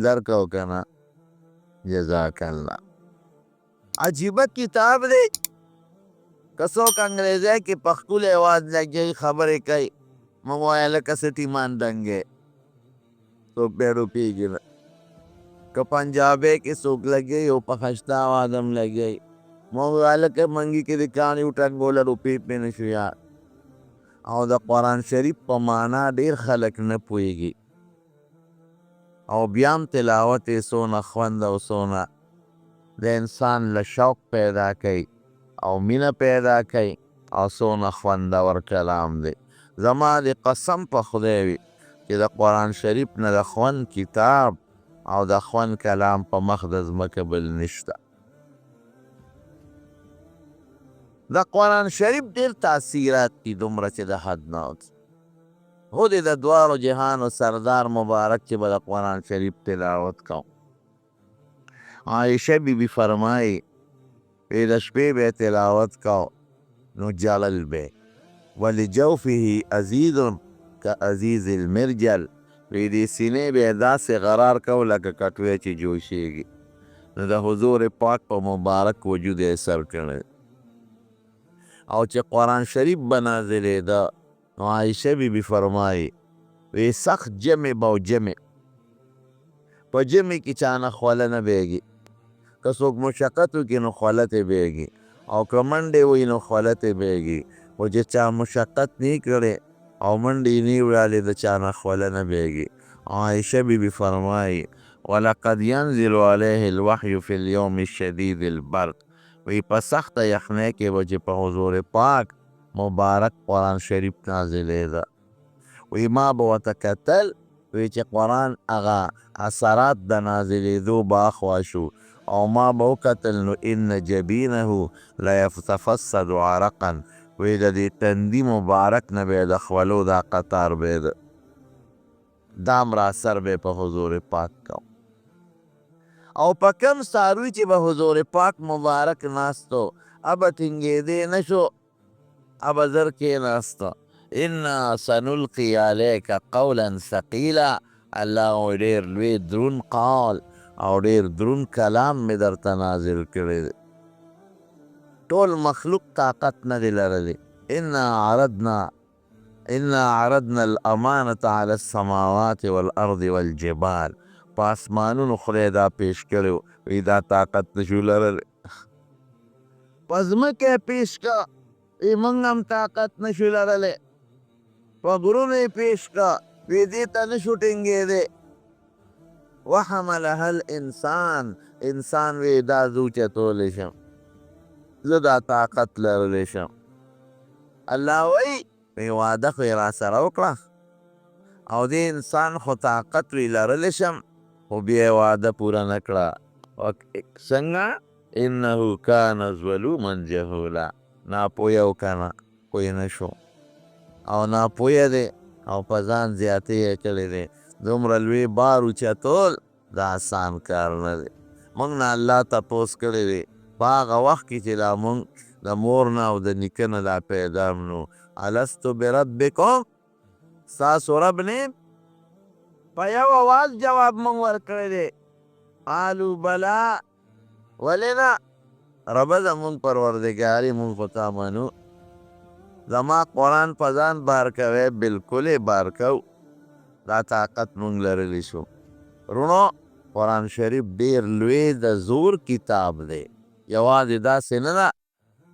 درکو کنه. جزاک الله. عجیبه کتاب دی. که څوک انګریزی کې په ښکلی هېواد لګیا خبرې کوي موږ وایه لکه څه ایمان ډنګې څوک بیا روپېږي نه. که پنجابۍ کې څوک لګی او په ښایسته آواز هم لګی موږ وایه لکه منګي کې د کاڼي وټنګوله روپۍ پرې نه شو یاد. او د قرآن شریف په معنا ډېر خلک نه پوهېږي او بیا هم تلاوت یې څونه خوند او څونه د انسان له شوق پیدا کوي او مینه پیدا کوي او څونه خوندور کلام دی. زما د قسم په خدای وي چې د قرآن شریف نه د خوند کتاب او د خوند کلام په مخ د ځمکه بل نشته. د قرآن شریف ډېر تاثیرات دي دومره چې د حد نه خو د دواړو جهانو سردار مبارک چې به د قرآن شریف تلاوت کوم. عایشه بی بی فرمایي وی د شپې به تلاوت کو نو جلل به ولجوفه عزیز کعزیز المرجل وی د سینې به داسې غرار کو لکه کټوی چې جوشیږي. نو د حضور پاک په مبارک وجود یې سر کړی او چې قرآن شریف به نازلېده نو عایشه بی بی فرمایي وی سخت جمع به او جمع په جمع کې چانه خوله نه بیږي. که څوک مشقت وکړي نو خوله ترې بیږي او که منډې ووهي نو خوله ترې بیږي. خو چې چا مشقت نه کړی او منډې نه وړلې د چا نه خوله نه بیږي. عایشه بی بی فرمایي ولقد ینزل علیه الوحی فی اليوم الشدید البرد وی په سخته یخنۍ کې به چې په حضور پاک مبارک قرآن شریف نازلېده وی ما به ورته کتل وی چې قرآن هغه اثرات د نازلېدو به اخوا شو او ما به وکتل نو ان جبینه لیتفسد عرقا وی د دې تندي مبارک نه به د خولو دا قطار به د دام را سر به په حضور پاک کوم. او په کم څاروي چې به حضور پاک مبارک ناستو ابه ټینګېدی نه شو ابه زر کېناسته. انا سنلقي علیک قولا ثقیلا الله وی ډېر لوی درون قول او ډېر درون کلام مې درته نازل کړی دی. ټول مخلوق طاقت نه دی لرلی. انا عرضنا الامانة على السماوات والارض والجبال په اسمانونو خدای دا پیش کړی وی دا طاقت نشو لرلی. په ځمکه یې پیش کا وی موږ هم طاقت نشو لرلی. په غرونو یې پیش کا وی دې ته نشو ټینګېدی. وحملها الانسان انسان وی دا زه اوچتولی شم زه دا طاقت لرلی شم. الله وی وی واده خو یې راسره وکړه او دې انسان خو طاقت وی لرلی شم خو بیا یې واده پوره نه کړه. څنګه انه کان ظلوما جهولا ناپویه و کنه پوی نه شو او ناپویه دی او په ځان زیاتې یې کړی دی. دومره لوی بار اوچتول دا آسان کار نه دی. موږ نه الله تپوس کړی دی په هغه وخت کې چې لا موږ د مور نه او د نیکه نه لا پیدا هم نو الستو بربکم ستاسو رب نه په یو اواز جواب موږ ورکړی دی. قالو بلا ولې نه ربه زمونږ پروردګارې موږ خو تا منو زما قرآن په ځان بار کوی بلکل یې بار کو دا طاقت مونږ لرلی شو. رونو قرآن شریف ډېر لوی د زور کتاب دی. یوازې داسې نه ده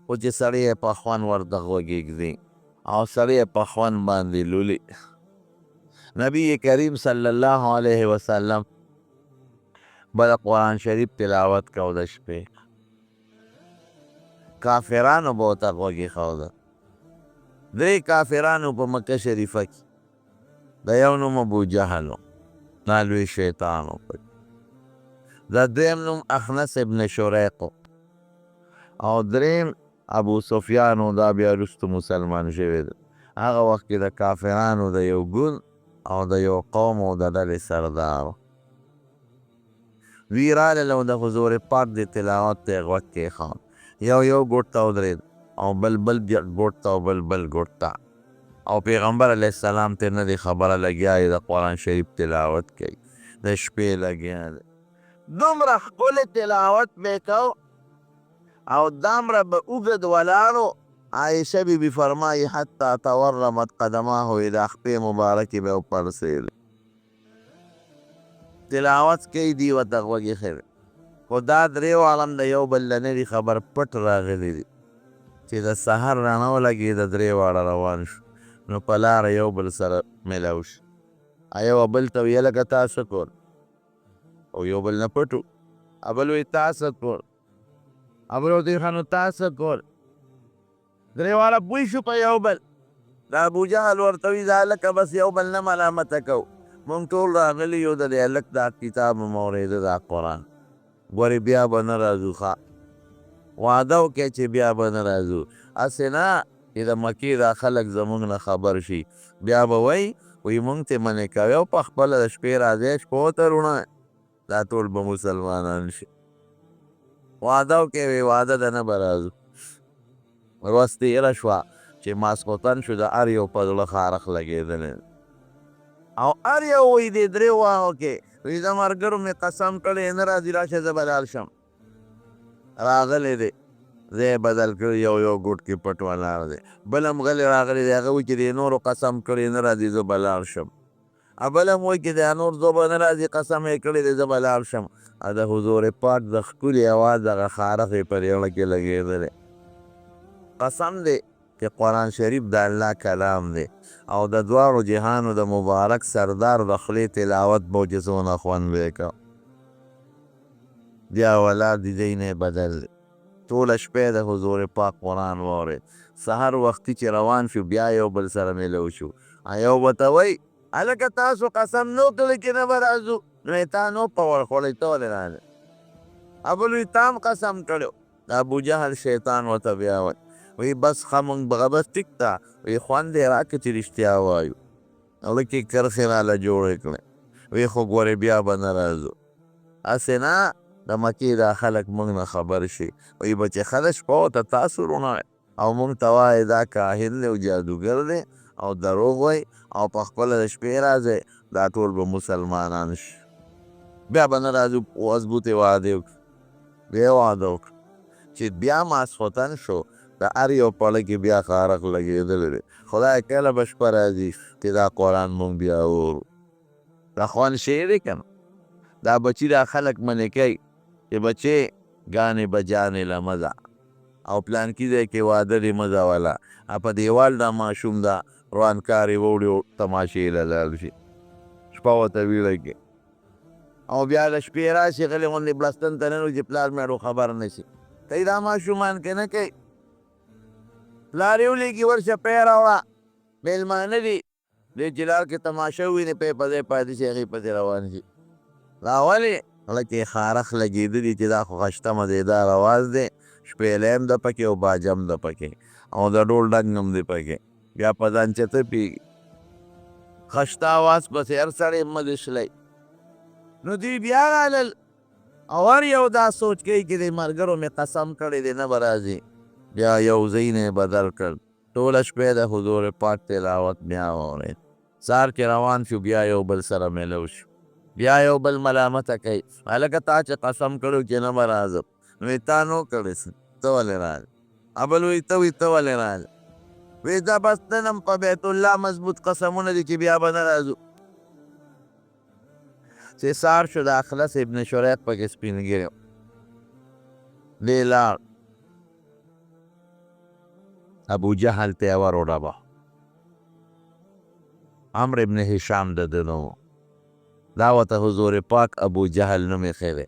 خو چې سړی یې په خوند ورته غوږېږدي او سړی یې په خوند باندې لولي. نبی کریم صلی الله علیه وسلم به د قرآن شریف تلاوت کو د شپې کافرانو به ورته غوږ ایښوده. درې کافرانو په مکه شریفه کې د یو نوم ابوجهل و دا لوی شیطان و د دویم نوم اخنس ابن شریق او دریم ابو سفیان و دا بیا وروسته مسلمان شوی دی. هغه وخت کې د کافرانو د یو ګوند او د یو قوم او د ډلې سردار و. دوی راغلل او د حضور پاک د تلاوت ته یې غوږ کېښود. یو ګوټ ته ودرېد او بل ګوټ ته او بل ګوټ ته او پیغمبر علیه السلام ته نه دی خبره لګیا د قرآن شریف تلاوت کوي. د شپې لګیا دی. دومره ښکلې تلاوت به یې کو او دامره به اوږد ولاړ و. عایشه بیبي فرمایي حتی تورمت قدماه، د خپې مبارکې به یې وپړسېدې. تلاوت کوي دی ورته غوږ ایښی دی. خو دا درې واړه هم د یو بل نه نه دي خبر، پټ راغلي دي چې د سحر رڼا ولګېده درې واړه روان شو. نو په لاره یو بل سره میلاو شو. یو بل ته ویې لکه تا څه کول، او یو بل نه پټ و. بل وایي تا څه کول، بل ورته وایي ښه نو تا څه کول. درې واړه پوه شو په یو بل. د ابوجهل ورته وایي دا هلکه بس یو بل نه ملامته کوو، مونږ ټول راغلي یو د دې هلک دا کتاب مو اورېده دا قرآن. ګورې بیا به نه راځو ښه، وعده وکړئ چې بیا به نه راځو. هسې نه چې د مکې دا خلک زموږ نه خبر شي، بیا به وایي مونږ ته منې کوي او په خپله د شپې راځئ شپو ته روڼه دا ټول به مسلمانان شي. وعده وکړئ، وایي وعده ده نه به راځو. ورځ تېره شوه چې ماسخوتن شو، د هر یو په زړه خارښ لګېدلی او هر یو وایي دې درې واړو کې وایي د ملګرو مې قسم کړی نه راځي راشه زه به لاړ شم. راغلی دی ځای بدل کړی، یو یو ګوټ کې پټ ولاړ دی. بل هم غلی راغلی دی، هغه وایي چې دې نورو قسم کړی نه راځي زه به لاړ شم. بل هم وایي چې دا نور زه به نه راځي قسم یې کړی دی زه به لاړ شم. د حضور پاک د ښکلي اواز هغه خارښ یې پر زړه کې لګېدلی. قسم دی چې قرآن شریف د الله کلام دی او د دواړو جهانو د مبارک سردار د خولې تلاوت به چې څونه خوند به یې کو. بیا ولاړ دی ځای نه بدل دی. ټوله شپه د حضور پاک قرآن واورېد. سحر وختي چې روان شو بیا یو بل سره میلو شو. یو ورته وایي هلکه تاسو قسم نو کړی چې نه به راځو؟ نو یې تا نو په ورخوړی ته ولې راغلی؟ بل وایي تا هم قسم کړی. د ابوجهل شیطان ورته بیا وایي وایي بس ښه مونږ به بس ټیک ته وایي خوند یې راکړه چې رښتیا وایو. هلکه یې کرښې راله جوړې کړې. وایي خو ګورې بیا به نه راځو. هسې نه د مکې دا خلک مونږ نه خبر شي. وایي به چې ښه ده شپه ورته تاسو روڼه او مونږ ته وایې دا کاهن دی او جادوګر دی او دروغ وایي او په خپله د شپې راځئ دا ټول به مسلمانان شي. بیا به نه راځو. مضبوطې وعدې وکړو. بیا وعده وکړو چې بیا ماسخوتن شو د هر یو پړه کې بیا خارښ لګېدلی دی. خدای کله به شپه راځي چې دا قرآن مونږ بیا وورو. دا خوند شی دی که نه؟ دا بچي دا خلک منې کوي چې بچې ګانې بجانې له مزه او پلانکي ځای کې واده دې مه ځوله. په دیوال دا ماشوم دا روانکار یې ووړي او تماشې له لاړ شي. شپه ورته ویړه کړي او بیا د شپې راشي غلې غوندې بلستن ته ننوځي چې پلار مېړو خبر نه شي. ته یې دا ماشومان که نه کوي. پلار یې ولیکي ورشه پی راوړه مېلمانه دي دې چې لار کې تماشه وویني پی په ځای پاتې شي هغې پسې روان شي. دا ولې زړه کې خارښ لګېدلي چې دا خو خشته مزېدار اواز دی. شپېلی هم ده پکې او باجه هم ده پکې او د ډول ډنګ هم دی پکې. بیا په ځان چته پېږي. خشته اواز پسې هر سړی مه شلی. نو دوی بیا رالل او هر یو دا سوچ کوي چې د ملګرو مې قسم کړی دی نه به راځي. بیا یو ځای نه یې بدل کړ. ټوله شپه د حضور پاک تلاوت بیا واورېد. سهار چې روان شو بیا یو بل سره میلو شو. بیا یو بل ملامته کوي هلکه تا چې قسم کړی چې نه به راځم. نو یې تا نو کړی ته ولې راغلې؟ بل وایي ته وایي ته ولې راغلې؟ وایي دا بس نن هم په بیت الله مضبوط قسمونه دي چې بیا به نه راځو. چې سهار شو د اخلص ابن شریق پکې سپین ږیری و. دی لاړ ابوجهل ته یې وروډبه. عمرو ابن هشام د ده نوم و. دا ورته حضور پاک ابوجهل نوم ایښی دی.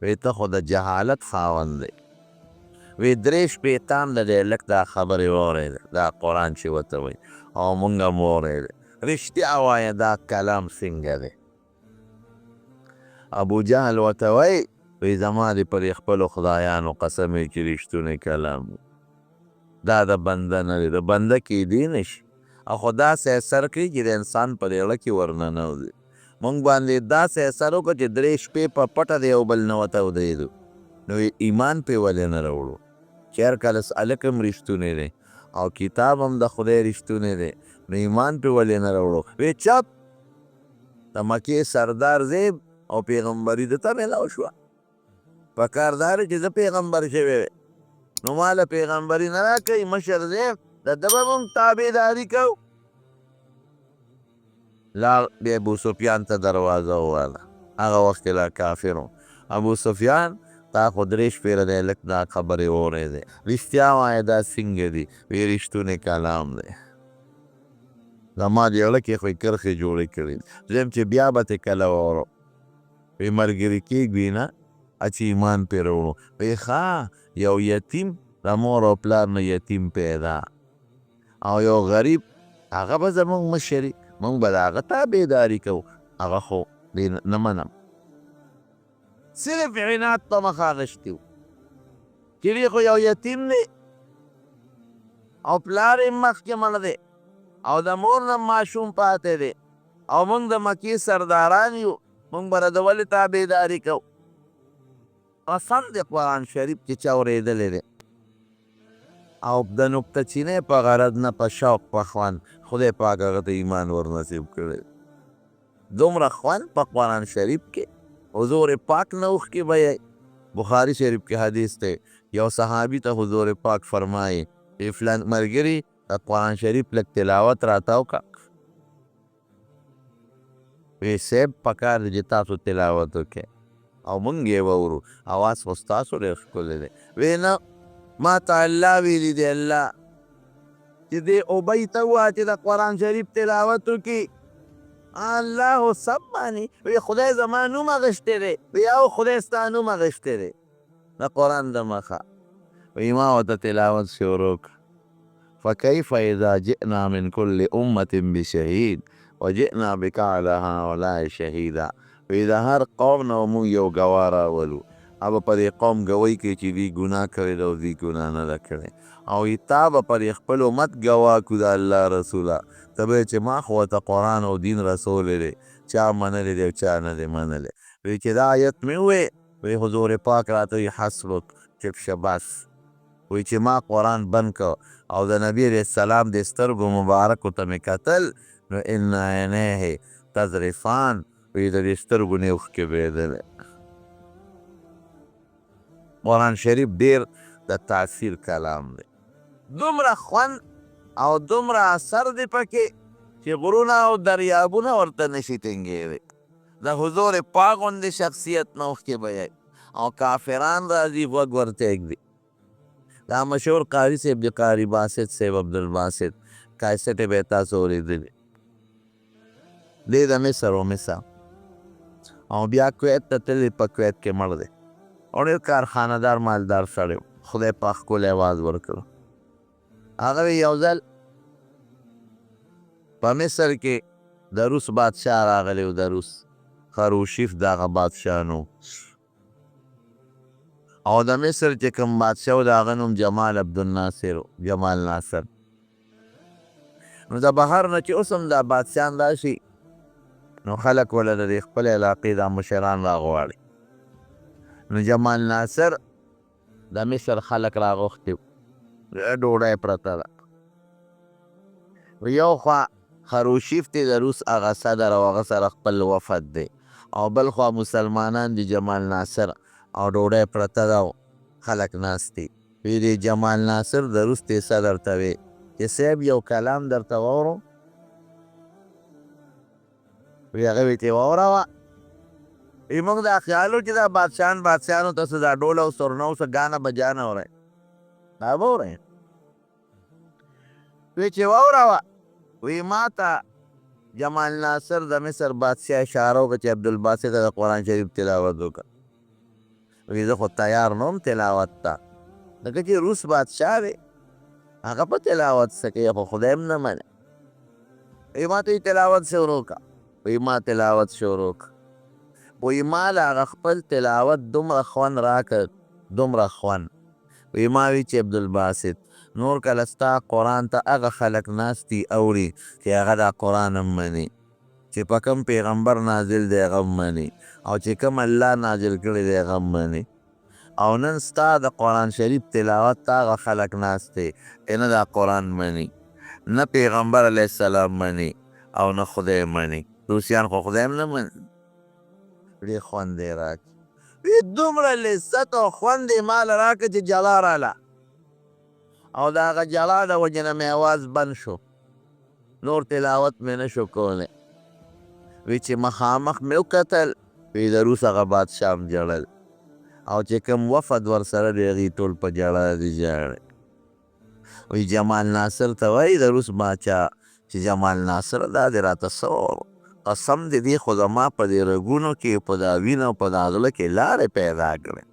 وایي ته خو د جهالت خاوند دی. وایي درې شپېتان د دې هلک دا خبرې واورېدې دا قرآن چې ورته وایي او مونږ هم واورېدې. رښتیا وایه دا کلام څنګه دی؟ ابوجهل ورته وایي زما دې پر خپلو خدایانو قسم یې چې رښتونی کلام دا د بنده نه دی. د بنده کیدی نه شي او خو داسې اثر کوي چې د انسان په زړه کې ورننوځي. مونږ باندې داسې اثر وکړه چې درې شپې په پټه د یو بل نه ورته ودرېدو. نو ایمان پرې ولې نه راوړو چې هر کله هلک هم رښتونی دی او کتاب هم د خدای رښتونی دی نو ایمان پرې ولې نه راوړو؟ وایي چپ د مکې سردار زیب او پیغمبري د ته میلاو شوه په کار دا دی چې زه پیغمبر شوی وی نو ما له پیغمبري نه راکوي مشر زیب د ده به مونږ تابعداري کوو لاړ بیا ابو سفیان ته دروازه وواله هغه وخت کې لا کافر و ابو سفیان تا خو درې شپېره دی لږ دا خبرې واورېدې رښتیا وایه دا څنګه دي وی رښتونی کلام دی زما جېړه کې خو یې کرښې جوړې کړي دي زم چې بیا به ترې کله واورم وی ملګري کېږدي نه چې ایمان پرې راوړو وی ښه یو یتیم د مور او پلار نه یتیم پیدا او یو غریب هغه به زمونږ مشري مونږ به د هغه تابعداري کوو هغه خو دې نه منم صرف عناد ته مخه اخیستي وو چې دی خو یو یتیم دی او پلار یې مخکې مړ دی او د مور نه ماشوم پاتې دی او مونږ د مکې سرداران یو مونږ به د ولې تابعداري کوو قسم دی قرآن شریف چې چا اورېدلی دی او د نکته چینۍ په غرض نه په شوق په خوند خدای پاک هغه ته ایمان ور نصیب کړی دومره خوند په قرآن شریف کې حضور پاک نه اوښکې بیایي بخاري شریف کې حدیث دی یو صحابي ته حضور پاک فرمایي فلان ملګري د قرآن شریف لږ تلاوت راته وکړه وی صاحب پکار دی چې تاسو تلاوت وکړئ او مونږ یې واورو اواز خو ستاسو ډېر ښکلی دی وی نه ما ته الله ویلي دی الله چې دې ابی ته ووایه چې د قرآن شریف تلاوت وکړي الله سم معنی وی خدای زما نوم اخیستی دی وی او خدای ستا نوم اخیستی دی د قرآن د مخه وی ما ورته تلاوت شروع کړه فکیف اذا جئنا من کل امة بشهید وجئنا بک علی هؤلاء شهیدا وی د هر قوم نه مونږ یو ګواه راولو او په دې قوم ګوی کوي چې دوی ګناه کړې ده او دوی ګناه نه ده کړې او تا به پر خپل امت ګواه کړو د الله رسوله ته به چې ما خو ورته قرآن او دین رسولی دی چا منلی دی او چا نه دی منلی وی چې دا آیت مې ووی وی حضور پاک راته وی حسبک چپ شه بس وی چې ما قرآن بند کړ او د نبی علیه السلام د سترګو مبارکو ته مې کتل نو ان عینیه تذرفان وی د دې سترګو نه اوښکې بهېدلې قرآن شریف ډېر د تاثیر کلام دی دومره خوند او دومره اثر دی پکې چې غرونه او دریابونه ورته نشي ټینګېدی د حضور پاک غوندې شخصیت نه اوښکې بیایي او کافران راځي غوږ ورته ایږدي دا مشهور قاري صاحب د قاري باسط صاحب عبدالباسط کیسټ یې به یې تاسو اورېدلي دی د مصر و مصر او بیا کویت ته تللی په کویت کې مړ دی او ډېر کارخانهدار مالدار سړی خدای پاک ښکلی اواز ورکړو هغه یو ځل په مصر کې د روس بادشاه راغلی و د روس خروشیف د هغه بادشاه نو او د مصر چې کوم بادشاه و د هغه نوم جمال عبدالناصر جمال ناصر نو د بهر نه چې اوس هم دا بادشاهان راشي نو خلک وله د دې خپلې علاقې دا مشران راغواړي نو جمال ناصر د مصر خلک راغوښتي ډوډۍ پرته ده یو خوا خروشیف دی د روس هغه صدر او هغه سره خپل وفد دی او بل خوا مسلمانان دی جمال ناصر او ډوډۍ پرته ده او خلک ناست دي وی دی جمال ناصر د روس دی صدر ته وی چې صاحب یو کلام درته واورم وی هغه وی چې واوروه وی موږ دا خیالو چې دا بادشاهانو ته څه دا ډول او سرنو څه ګانه بجانه اورئ دا به اورئ وی چې واوروه وی ما ته جمال ناصر د مصر بادشاه اشاره وکړه چې عبدالباسط ته د قرآن شریف تلاوت وکړه وی زه خو تیار نه وم تلاوت ته ځکه چې روس بادشاه دی هغه په تلاوت څه کوي خو خدای هم نه مني وی ما ته یې تلاوت شروع کړه وی ما تلاوت شروع کړه وی ما له هغه خپل تلاوت دومره خوند راکړ دومره خوند وی ما وی چې عبدالباسط نور کله ستا قرآن ته هغه خلک ناست دي اوري چې هغه دا قرآن هم مني چې په کوم پیغمبر نازل دی هغه هم مني او چې کوم الله نازل کړی دی هغه هم مني او نن ستا د قرآن شریف تلاوت ته هغه خلک ناست دی نه دا قرآن مني نه پیغمبر علیه السلام مني او نه خدای مني روسیان خو خدای هم نه مني ډېر خوند یې راکړ وی دومره لذت او خوند یې ماله راکړه چې جلا راله او د هغه جلا د وجې نه مې اواز بند شو نور تلاوت مې نه شو کولی وی چې مخامخ مې وکتل وی د روس هغه بادشاه هم ژړل او چې کوم وفد ورسره دی هغوی ټول په ژړا دي ژاړي وی جمال ناصر ته وایي د روس باچا چې جمال ناصر دا دې راته څه قسم دې دې خو زما په دې رګونو کې په دا وینه په دا زړه کې لارې پیدا کړې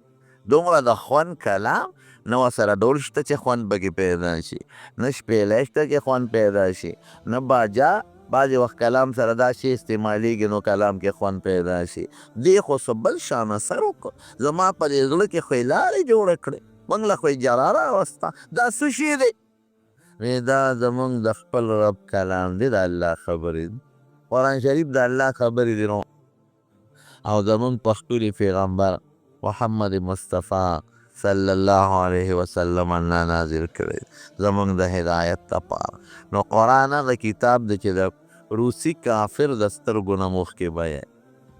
دومره د خوند کلام نه ورسره ډول شته چې خوند پکې پیدا شي نه شپېلی شته چې خوند پیدا شي نه باجا بعضې وخت کلام سره دا شی استعمالیږي نو کلام کې خوند پیدا شي دې خو څه بل شان اثر وکړو زما په دې زړه کې خو یې لارې جوړه کړې موږ له خو یې جلا راوسته دا څه شی دی وی دا زمونږ د خپل رب کلام دی د الله خبرې دي قرآن شریف د الله خبرې دي نو او زمونږ پښتوني پیغمبر محمد مصطفی صلی الله علیه وسلم الله نازل کړی زمونږ د هدایت لپاره نو قرآن هغه کتاب دی چې د روسي کافر د سترګو نه مخکې بیان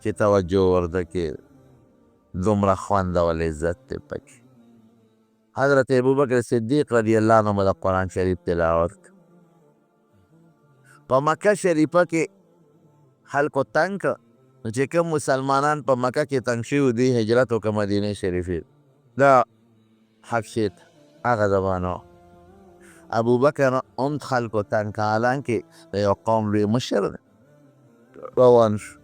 چې توجه ورته کې دومره خوند او لذت دی پکې حضرت ابوبکر صدیق رضی الله عنه د قرآن شریف تلاوت په مکه شریفه کې خلکو تنګ کړه نو چې کوم مسلمانان په مکه کې تنګ شوي دوی هجرت وکړه مدینې شریفې دا حبشې ته هغه زمانه ابوبکر هم خلکو تنګ کړه حالانکې د یو قوم لوی مشر دی روان شو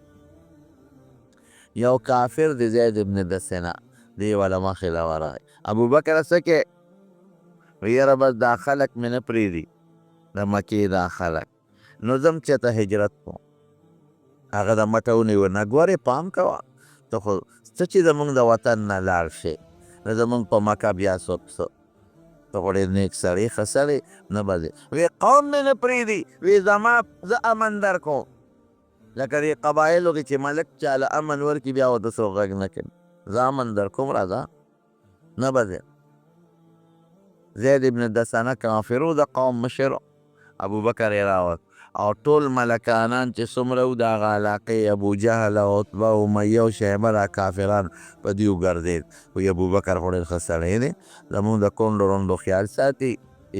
یو کافر دی زید ابن دسنه دی والا مخې له ورغی ابوبکر څه کې یاره بس دا خلک مې نه پرېږدي د مکې دا خلک نو ځم چې ته هجرت کوم هغه د مټه ونیوه نه ګورې پام کوه ته خو څه چې زمونږ د وطن نه لاړ شې نو زمونږ په مکه بیا څوک څه ته خو ډېر نیک سړی ښه سړی نه به ځې وی قوم مې نه پرېږدي وی زما زه امن در کوم لکه دې قبایلو کې چې ملک چاله امن ورکړي بیا ورته څوک غږ نه کوي زه امن در کوم راځه نه به ځې زید ابن دسنه کافر و د قوم مشر ابوبکر یې راوست او ټول ملکانان چې څومره و د هغه علاقې ابوجهل او عتبه او امیه او شیبه دا کافران په دوی وګرځېد وایي ابوبکر خو ډېر ښه سړی دی زمونږ د کونډو رونډو خیال ساتي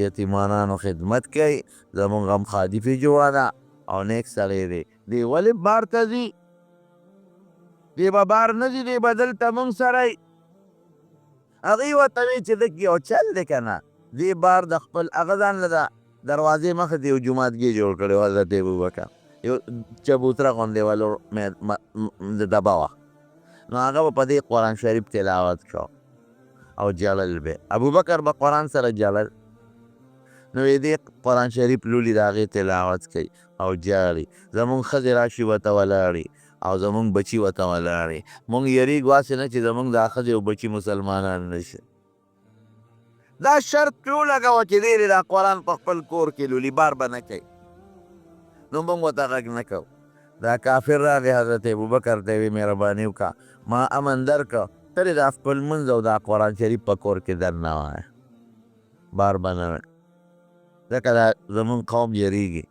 یتیمانانو خدمت کوي زمونږ غمخادفي جوړه ده او نیک سړی دی دی ولې بار ته ځي دی به بار نه ځي دی به دلته مونږ سره یي هغوی ورته وایي چې دک یو چل دی که نه دی بار د خپل هغه ځان له ده دروازې مخې ته یو جوماتګي جوړ کړی و حضرت ابوبکر یو چبوتره غوندې ولو د ډبه وه نو هغه به په دې قرآن شریف تلاوت کو او جلل به ابوبکر به قرآن سره جلل نو یې دې قرآن شریف لولي د هغې تلاوت کوي او جاړي زمونږ ښځې راشي ورته ولاړي او زمونږ بچي ورته ولاړي مونږ یریږو هسې نه چې زمونږ دا ښځې او بچي مسلمانان نه شي دا شرط پرې ولګوه چې دی دا قرآن په خپل کور کې لولي بار به نه کوي نو مونږ ورته غږ نه کوو دا کافر راغی حضرت ابوبکر ته یې مهرباني وکړه ما امن درکړه ته دې دا خپل لمونځ او دا قرآن شریف په کور کې در نه وایه بار به نه وایه ځکه دا زمونږ قوم یریږي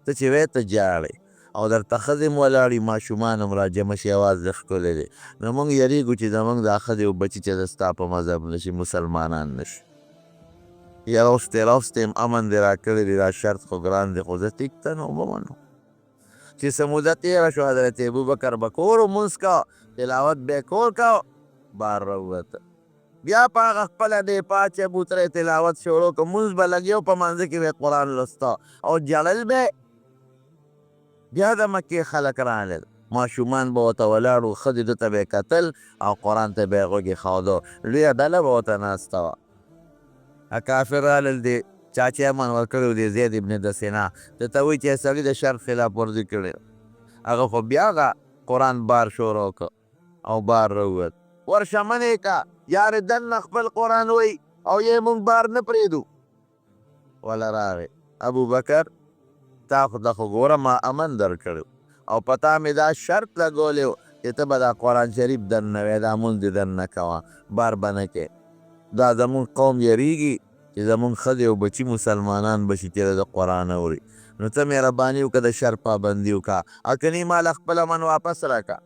ته چې وایې ته جاړې او درته ښځې هم ولاړي ماشومان هم راجمع شي اواز دې ښکلی دی نو مونږ یریږو چې زمونږ دا ښځې او بچي چې د ستا په مذهب نه شي مسلمانان نه شي یا راوستې یم امن دې راکړی دی دا شرط خو ګران دی خو زه ټیک ته نو ومنو چې څه موده تېره شو حضرت ابوبکر به کور لمونځ کوه تلاوت به یې کور کوه بار راووته بیا په هغه خپله دې پاچه بوتره تلاوت شروع کړه مونځ به لګیو په مانځه کې به یې قرآن لوسته او جړل به بیا د مکې خلک راغلل ماشومان به ورته ولاړ وو ښځې ده ته به یې کتل او قرآن ته به یې غوږې ښوده لویه ډله به ورته ناسته وه کافر رالل دی چا چې امن ورکړی و دی زید ابن دسنه ده ته وایي چې سړي د شرط خلاف ورزي کړی هغه خو بیا هغه قرآن بار شروع کړ او بار راووت ورشه منې که یارې دننه خپل قرآن وایي او یې مونږ بار نه پرېږدو وله راغی ابوبکر تا خو ته خو ګوره ما امن در کړی او په تا مې دا شرط لګولی و چې ته به دا قرآن شریف دننه وایې دا مونځ دې دننه کوه بار به نه کې دا زمونږ قوم یریږي چې زمونږ ښځې او بچي مسلمانان به شي چې د قرآن اوري نو ته مهرباني وکړه د شر پابندي وکړه او کني مال خپله من واپس راکړه.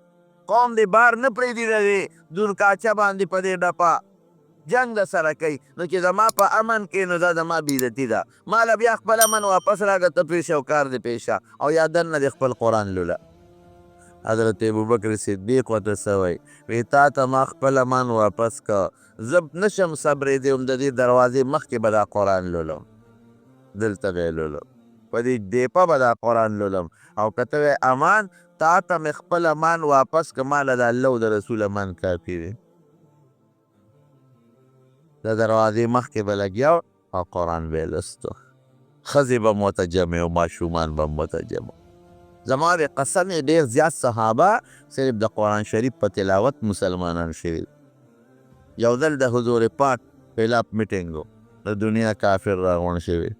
قوم دې بار نه پرېږدي د دې دون کاچه باندې په دې ډپه جنګ د سره کوي. نو چې زما په امن کې نو دا زما بېعزتي ده. ماله بیا خپل امن واپس راکړه، ته پرې شه او کار دې پېښه او یا دننه دې خپل قرآن لوله. حضرت ابوبکر صدیق ورته څه وایي؟ وایي تا ته ما خپل امان واپس که، زه نشم صبرېدی هم د دې دروازې مخکې به دا قرآن لولم، دلته به یې لولم، په دې ډیپه به دا قرآن لولم. او که ته امان تا ته مې خپل امان واپس که، ما له د الله او د رسول امان کافي دی. د دروازې مخکې به لګیا او قرآن به یې لوستو، ښځې به متجمع او ماشومان به متجمع. زما د قسم ډېر زیات صحابه صرف د قرآن شریف په تلاوت مسلمانان شوي. یو ځل د حضور پاک خلاف میټینګ و، د دنیا کافر راغونډ شوي،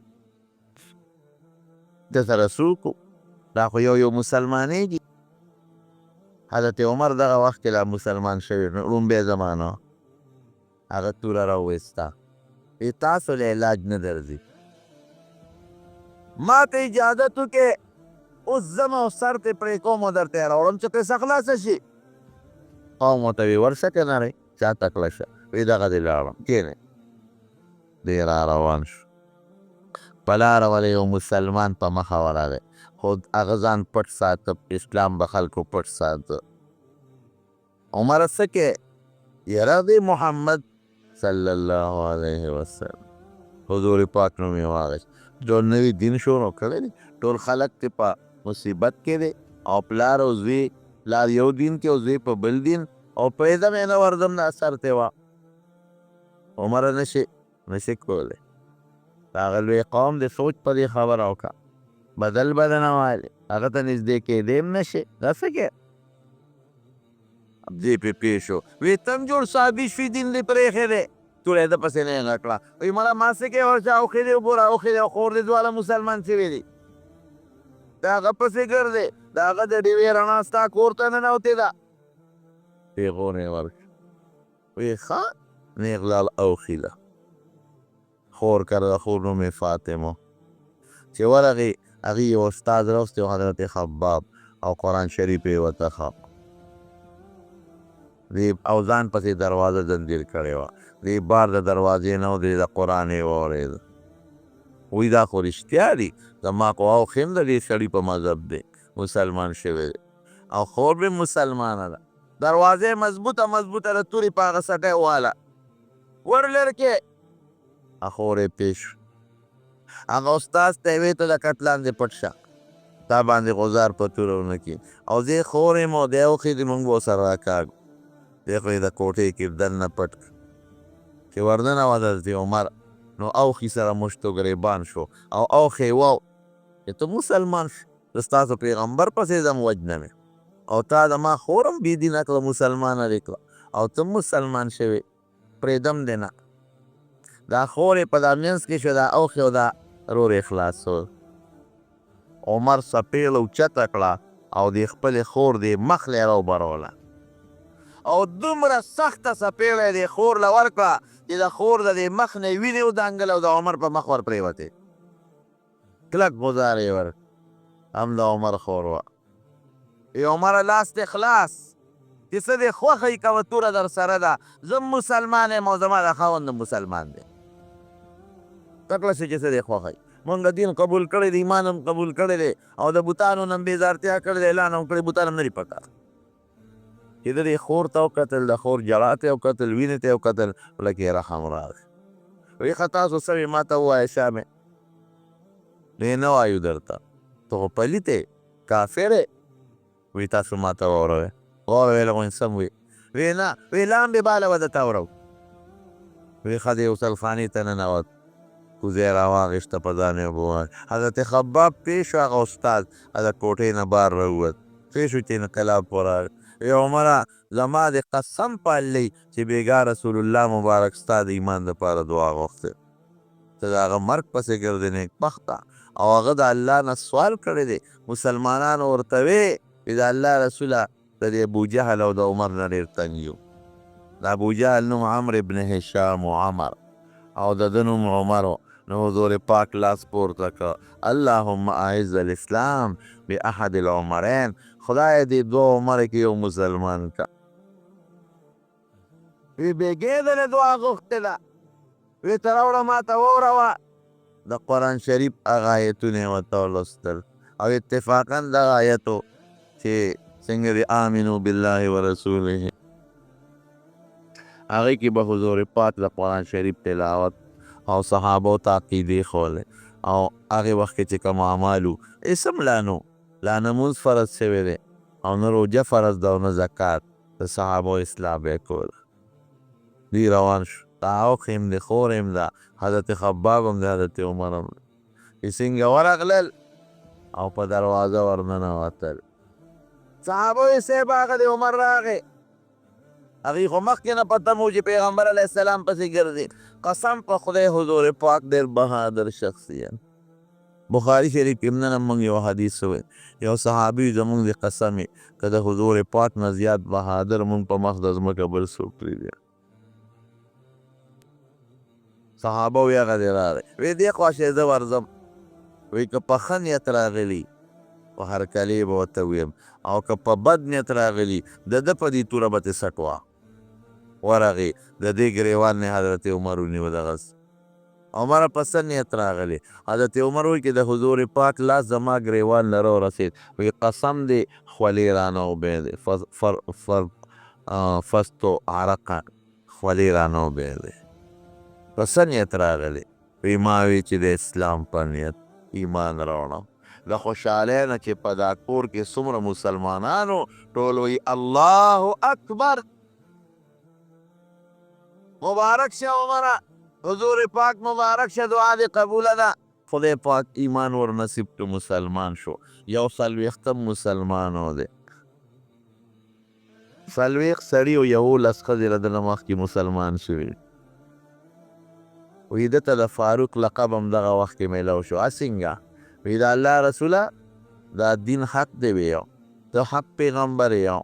د سره څوک و؟ دا خو یو مسلمانېږي. حضرت عمر دغه وخت کې لا مسلمان شوي، لومبۍ زمانه هغه توره راوویسته، وایي تاسو له علاج نه درځي، ما ته اجازت وکړې اوس ځم او سر ترې پرې کوم او درته یې راوړم چې قصه خلاصه شي. قوم ورته وایي ورشه کنه چا تکړه شه، وایي دغه دې لاړم کښېنئ. دی را روان شو، په لاره ولې یو مسلمان په مخه ورغی، خو هغه ځان پټ ساته، اسلام به خلکو پټ ساته. عمره څه کې؟ یاره دی محمد صلی الله علیه وسلم حضور پاک نوم یې واخیست، ټول نوي دین شروع کړی دی، ټول خلک ترې په مصیبت کې دی او پلار او زوی، پلار یو دین کې او زوی په بل دین، او پرېږدم یې نه ورځم دا سر ته وه. عمره نشي کولی. هغه لوی قوم د سوچ په دې خبره وکړه، بدل به نه وایي، هغه ته نږدې کېدی هم نشي، دا څه کې دې پې پېښ شو. وایي ته هم جوړ صحابي شوي، دین دې پرېښی دی. ټول یې ده پسې نیغه کړه، وایي مړه ما څه کې ورشه اوښې دې وګوره، اوښې دې او خور دې دواړه مسلمان شوي دي، د هغه پسې ګرځې، د هغه د ډېوې رڼا ستا کور ته ننوتې ده. پېغور یې ورکړ، وایي ښه نیغ لاړ اوښي ده، خور کړه، خور نوم یې فاطمه. چې ورغې هغې یو استاد راوستی و حضرت خباب، او قرآن شریف یې ورته ښه او ځان پسې دروازه زنځیر کړې وه، دې بار د دروازې نه و، د قرآن یې واورېده. وایي دا خو رښتیا دي، زما خو اوښې هم د دې سړي په مذهب دی، مسلمان شوی دی، او خور مې مسلمانه ده، دروازه یې مضبوطه ده، تورې په هغه سټی واله ور لر کې. خور یې پېښ شو، هغه استاذ ته یې ویې ته د کټ لاندې پټ شه، تا باندې غزار په توره ونه کړي، او زه خور یم او دی اوښې دي، موږ به ورسره راکاږو. دی خو یې د کوټې کې دننه پټ کړ. چې ور ننوت حضرت عمر، نو اوښي سره مشت و ګریبان شو، او اوښې واو چې ته مسلمان شو، زه ستاسو پیغمبر پسې ځم وجنم یې، او تا زما خور هم بېدینه کړه، مسلمانه دې کړه، او ته مسلمان شوې، پرېږدم دې نه. دا خور یې په دا منځ کې شو، دا اوښې او دا رور یې خلاص شول. عمر څپېړه اوچته کړه او د خپلې خور دې مخ له یې راوبروله، او دومره سخته څپېړه یې دې خور له ورکړه چې د خور د دې مخ نه یې وینې ودانګل او د عمر په مخ ور پرېوتې. کلک ګزار یې ورکړ، هم د عمر خور وه. ای عمره لاس دې خلاص، چې څه دې خوښه یې کوه، توره در سره ده، زه مسلمان یم او زما د خاوند مسلمان دی، تکړه شې چې څه دې خوښه یې. مونږ دین قبول کړی دی، ایمان هم قبول کړی دی، او د بوتانو نه هم بېزارتیا کړې دی، اعلان هم کړی، بوتان هم نه دي پکار. چې د دې خور ته وکتل، د خور ژړا ته یې وکتل، وینې ته یې وکتل، خوله کې یې رحم راغی. وایي ښه تاسو څه وې ما ته ووایه شامې. نو نه وایو درته، ته خو پلیت یې، کافر یې. وایي تاسو ما ته واوروئ، واورویله خو سم وي. وایي نه، وایي لاندې باله به درته اورو. وایي ښه دی غسلخانې ته ننوت، کوزه یې راواخېسته، په ځان یې اوبه واچولې. حضرت خباب پېښ شو، هغه استاد د کوټې نه بار راووت، پېښ شو چې انقلاب وراغی. وایي عمره زما د قسم په الله چې بېګا رسول الله مبارک ستا د ایمان دپاره دعا غوښتې، ته د هغه مرګ پسې ګرځې نیکبخته، او هغه د الله نه سوال کړی دی. مسلمانانو ورته وې د الله رسوله د دې ابوجهل او د عمر نه ډېر تنګ یو. د ابوجهل نوم عمر ابن هشام و عمر، او د ده نوم عمر و. نو حضور پاک لاس پورته کړ، اللهم اعز الاسلام باحد العمرین، خدای دې دوه عمر کې یو مسلمان کا. وی بېګېدلې دعا غوښتې ده، وی ته راوړه ما ته ووروه. د قرآن شریف هغه آیتونه یې ورته ولوستل او اتفاقا دغه آیت و چې څنګه د آمنو بالله ورسوله، هغې کې به حضور پاک د قرآن شریف تلاوت او صحابو ته عقیدې ښولې او هغې وخت کې چې کوم اعمال وو هېڅ هم لا نه لا لمونځ فرض شوی دی او نه روژه فرض ده او نه زکات، د صحابو اصلاح به یې کوله. دوی روان شو، تعاوق هم د خور هم ده، حضرت خباب هم د حضرت عمر هم ده. چې څنګه ورغلل او په دروازه ورننوتل، صحابه یې صاحب هغه د عمر راغی، هغې خو مخکې نه پته مو چې پیغمبر علیه السلام پسې ګرځي. قسم په خدای حضور پاک ډېر بهادر شخصیت. بخاري شریف کې نن هم موږ یو حدیث وی، یو صحابي زموږ د قسم که د حضور پاک نه زیات بهادر موږ په مخ د ځمکه بل څوک پرېږدي. صحابه وی هغه دی راغی، وی دې خوا شی زه ورځم، وی که په ښه نیت راغلي په هرکلې به ورته ویم او که په بد نیت راغلي د ده په دې توره به ترې سټ وه. ورغې د دې ګریوان نه حضرت عمر ونیو دغسې، عمر په څه نیت راغلی؟ حضرت عمر وایي چې د حضور پاک لاس زما ګریوان لره ورسېد، وایي قسم دی خولې رانه وبهېدې، فستو عرقه خولې رانه وبهېدې. په څه نیت راغلی؟ وایي ما وی چې د اسلام په نیت ایمان راوړم. د خوشحالۍ نه چې په دا کور کې څومره مسلمانانو ټول وایي الله اکبر. مبارک شه عمره، حضور پاک مبارک شه، دعا دې قبوله ده. خدای پاک ایمان ور نصیب کړ، مسلمان شو، یو څلوېښتم مسلمان و دی. څلوېښت سړي او 11 ښځې له ده نه مخکې مسلمان شوي. وایي ده ته د فاروق لقب هم دغه وخت کې میلاو شو. څنګه؟ وایي د الله رسوله دا دین حق دی ویو، ته حق پیغمبر یو،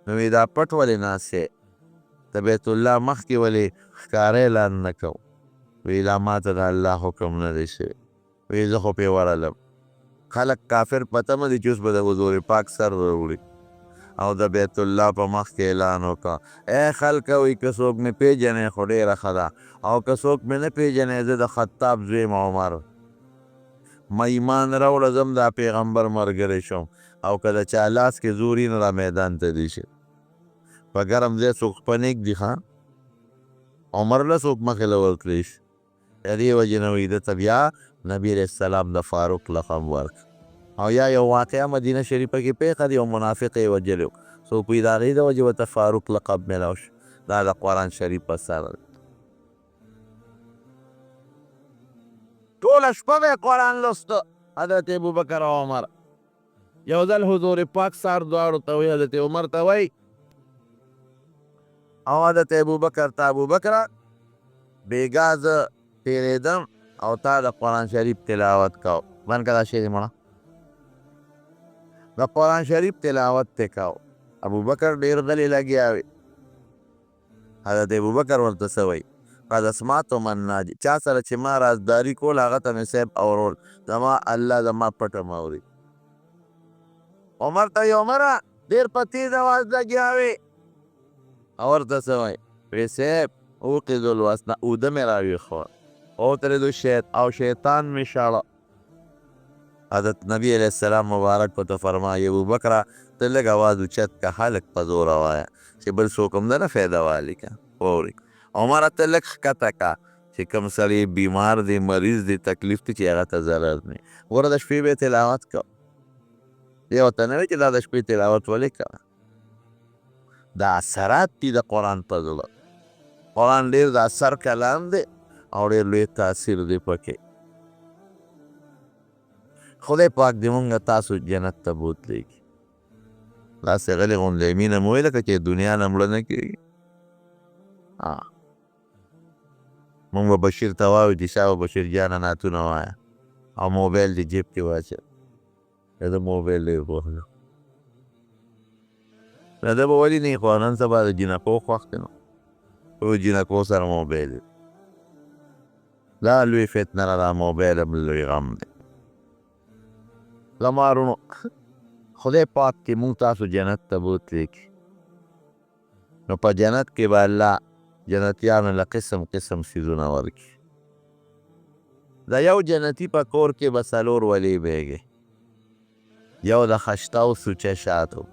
نو وایي دا پټ ولې ناست یې؟ د بیت الله مخکې ولې ښکاره اعلان نه کوو؟ وی لا ما ته د الله حکم نه دی شوی. وی زه خو پې ورغلم، خلک کافر پته نه دي چې اوس به د حضور پاک سر راوړي او د بیت الله په مخ کې اعلان وکړه، ای خلکه وی که څوک مې پیژنئ خو ډېره ښه ده، او که څوک مې نه پیژنئ زه د خطاب زوی یم عمر، ما ایمان راوړه ځم دا پیغمبر ملګری شم، او که د چا لاس کې زور وي نو را میدان ته دې شي. په ګرم ځای څوک په نیک دي ښه، عمر له څوک مخې له ورکړی شي. د دې وجې نه وایي ده ته بیا نبي علیه السلام د فاروق لقب ورکړ. او یا یو واقعه مدینه شریفه کې پیښه دی، یو منافق یې وجلی و، څوک وایي د هغې د وجې ورته فاروق لقب میلاو شو. دا د قرآن شریف په سر دی. ټوله شپه به یې قرآن لسته حضرت ابوبکر او عمر. یو ځل حضور پاک سار دواړو ته وایي، حضرت عمر ته وایي او حضرت ابوبکر ته ابوبکره بېګا زه تېرېدم او تا د قرآن شریف تلاوت کو. بند که دا شی دی مړه، د قرآن شریف تلاوت ته کو. ابوبکر ډېر غلی لګیا وي. حضرت ابوبکر ورته څه وایي؟ قد اسمعت من ناجي، چا سره چې ما رازداري کول هغه ته مې صاحب اورول، زما الله زما پټه اوري. عمر ته وایي عمره ډېر په تېز اواز لګیا وي. او ورته څه وایي؟ وایي صاحب اوقظ الوسنه، اوده مې راویښوه، اوترېدو او شیطان مې شاړه. حضرت نبی علیه السلام مبارک ورته فرمایي ابوبکره ته لږ اواز اوچت که هلک په زوره وایه چې بل څوک هم دله فایده والي که واوري. عمره ته لږ ښکته که چې کوم سړی بیمار دی، مریض دی، تکلیف دی چې هغه ته ضرر نه وي. ګوره د شپې به یې تلاوت کو. دی ورته نه وایي چې دا د شپې تلاوت ولې کوه، دا اثرات دي د قرآن په زړه. قرآن ډېر د اثر کلام دی او ډېر لوی تاثیر دی پکې. خدای پاک دې مونږ تاسو جنت ته بوتلی کړي. داسې غلې غوندې مینه مو وي لکه چې دنیا نه مړه نه کېږي. مونږ به بشیر ته وایو چې شاه بشیر جانه نعتونه وایه او موبایل دې جیب کې واچوه. د ده موبایل ډېر خوښ دی. د ده به ولې نه وي خو نن سبا د جینکو خوښ دی نو جینکو سره موبایل دی. دا لوی فتنه ده، دا موبایل هم لوی غم دی. زما وروڼو خدای پاک چې مونږ تاسو جنت ته بوتلی کي، نو په جنت کې به الله جنتیانو له قسم قسم څیزونه ورکړي. د یو جنتي په کور کې به 4 ولي بیږي، یو د خشته او سوچه شاتو،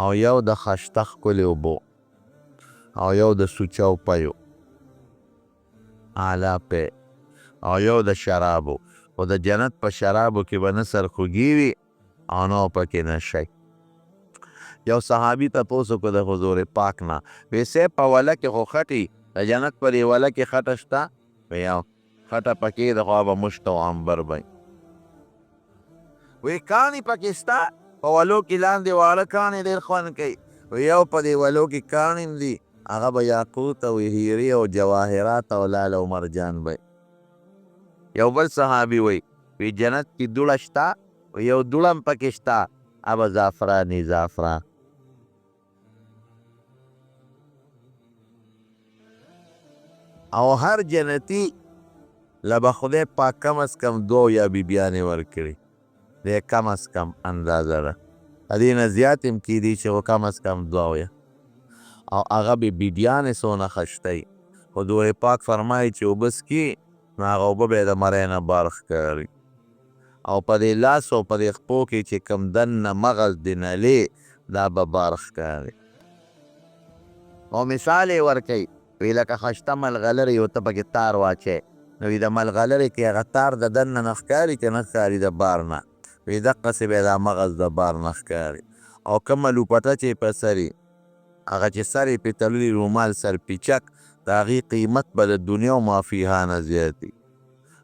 او یو د خشته ښکلې اوبو، او یو د سوچه او پیو اعلی پی، او یو د شرابو. خو د جنت په شرابو کې به نه سرخوږي وي او نه پکې نشی. یو صحابي تپوس وکړو د حضور پاک نه، وی صاحب په وله کې خو خټې، د جنت په دې وله کې خټه شته؟ وی یو خټه پکې د خوا به مشت او عنبر بی. وی کاڼي پکې شته؟ په ولو کې لاندې واړه کاڼي ډېر خوند کوي. وی یو په دې ولو کې کاڼي هم دي، هغه به یاقوت او هیرې او جواهرات او لعل او مرجان بی. یو بل صحابي وی جنت کې دوړه شته؟ یو دوړه هم پکې شته، هغه زعفراني زعفران. او هر جنتی له به خدای پاک کم از کم 2 یا بیبیانې ورکړي، د کم از کم اندازه ده، د دې نه زیات هم کیدی چې کم از کم 2 او هغه بیبیانې څونه خشته وي. حضور پاک فرمایي چې اوبه څکي نو هغه اوبه به یې د مری نه بار ښکاري، او په دې لاس او په دې خپو کې چې کم دننه مغز د نلې دا به بار ښکاري. او مثال یې ورکوي، وی لکه خشته ملغلرې یو ته پکې تار واچوې، نو وی د ملغلرې کې هغه تار د دننه نه ښکاري که نه ښکاري د بار نه، وی دقسې به یې دا مغز د بار نه ښکاري. او کومه لوپټه چې یې په سر وي، هغه چې سر یې پرې تړلي رومال سر پیچک، د هغې قیمت به د دنیا او مافیها نه زیات وي.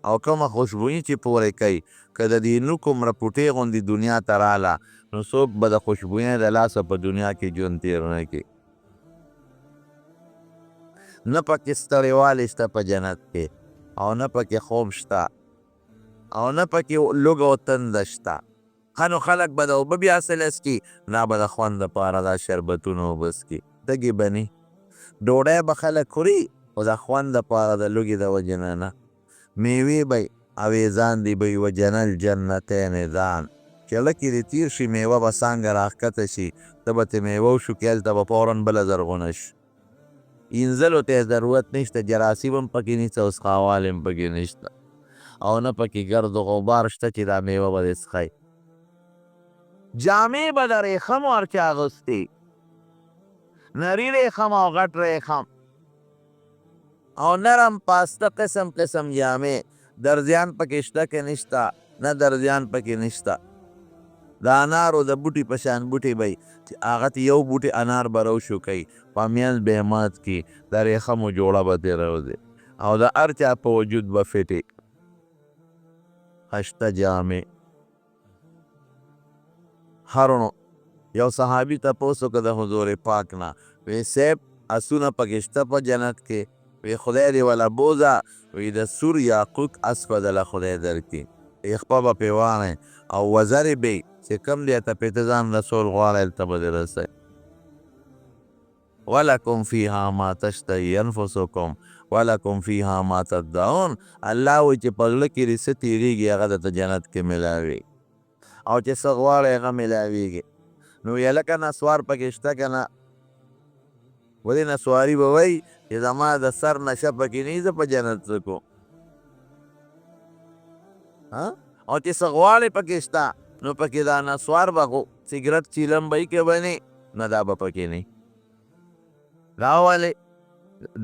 او کومه خوشبویي چې پورې کوي، که د دې نوک عمره پوټې غوندې دنیا ته راله، نو څوک به د خوشبویۍ د لاسه په دنیا کې ژوند تېر نه کړي. نه پکې ستړیوالی شته په جنت کې، او نه پکې خوب شته، او نه پکې لوږه او تنده شته. ښه نو خلک به د اوبه بیا څه لڅکي، دا به د خوند دپاره دا شربتونه اوبه څکي، تږي به نه. ډوډۍ به خلک خوري، خو د خوند دپاره د لوږې د وجې نه. میوې به اویزان دي به وجنه الجنتین دان، چې لکې دې تیر شي میوه به څانګه راښکته شي، ته به ترې میوه وشو کې هلته به فوراً بله زرغونه شي. اینځلو ته یې ضرورت نشته، جراثیم هم پکې نشته، او څښاوال هم پکې نشته، او نه پکې ګرد و غبار شته چې دا میوه به دې څښئ. جامې به د ریخم ورچا اغوستې، نري ریخم او غټ ریخم، او نرم پاسته قسم قسم جامې. درزیان پکې شته که نشته؟ نه درزیان پکې نشته. د انارو د بوټي په شان بوټي به چې هغه ته یو بوټي انار به روشو کوي، په میانځ به یې مات کي، د ریخمو جوړه به ترې راوځي، او د هر چا په وجود به فټې خشته جامې. هرونو یو صحابي تپوس وکړه د حضور پاک نه، وی صاحب اسونه پکې شته په جنت کې؟ وی خدای دې وله بوځه، وی د سور یاقوت اس به دله خدای درکړي، یخپه به پرې واڼئ، او وزرې به چې کوم دی ته پرې ته ځان رسول غواړئ هلته به دې رسئ. ولکم فیها ما تشتهی انفسکم ولکم فیها ما تدعون. الله وایي چې په زړه کې دې څه تېرېږي هغه درته جنت کې میلاوي، او چې څه غواړئ هغه میلاویږي. نو ویې لکه نسوار پکې شته که نه؟ ولې نسواري به وایي چې زما د سر نشه پکې نه وي، زه په جنت څه کوم؟ او چې څه غواړې پکې شته، نو پکې دا نسوار به سګرټ چیلم به یي که به نه؟ نه دا به پکې نه. دا ولې؟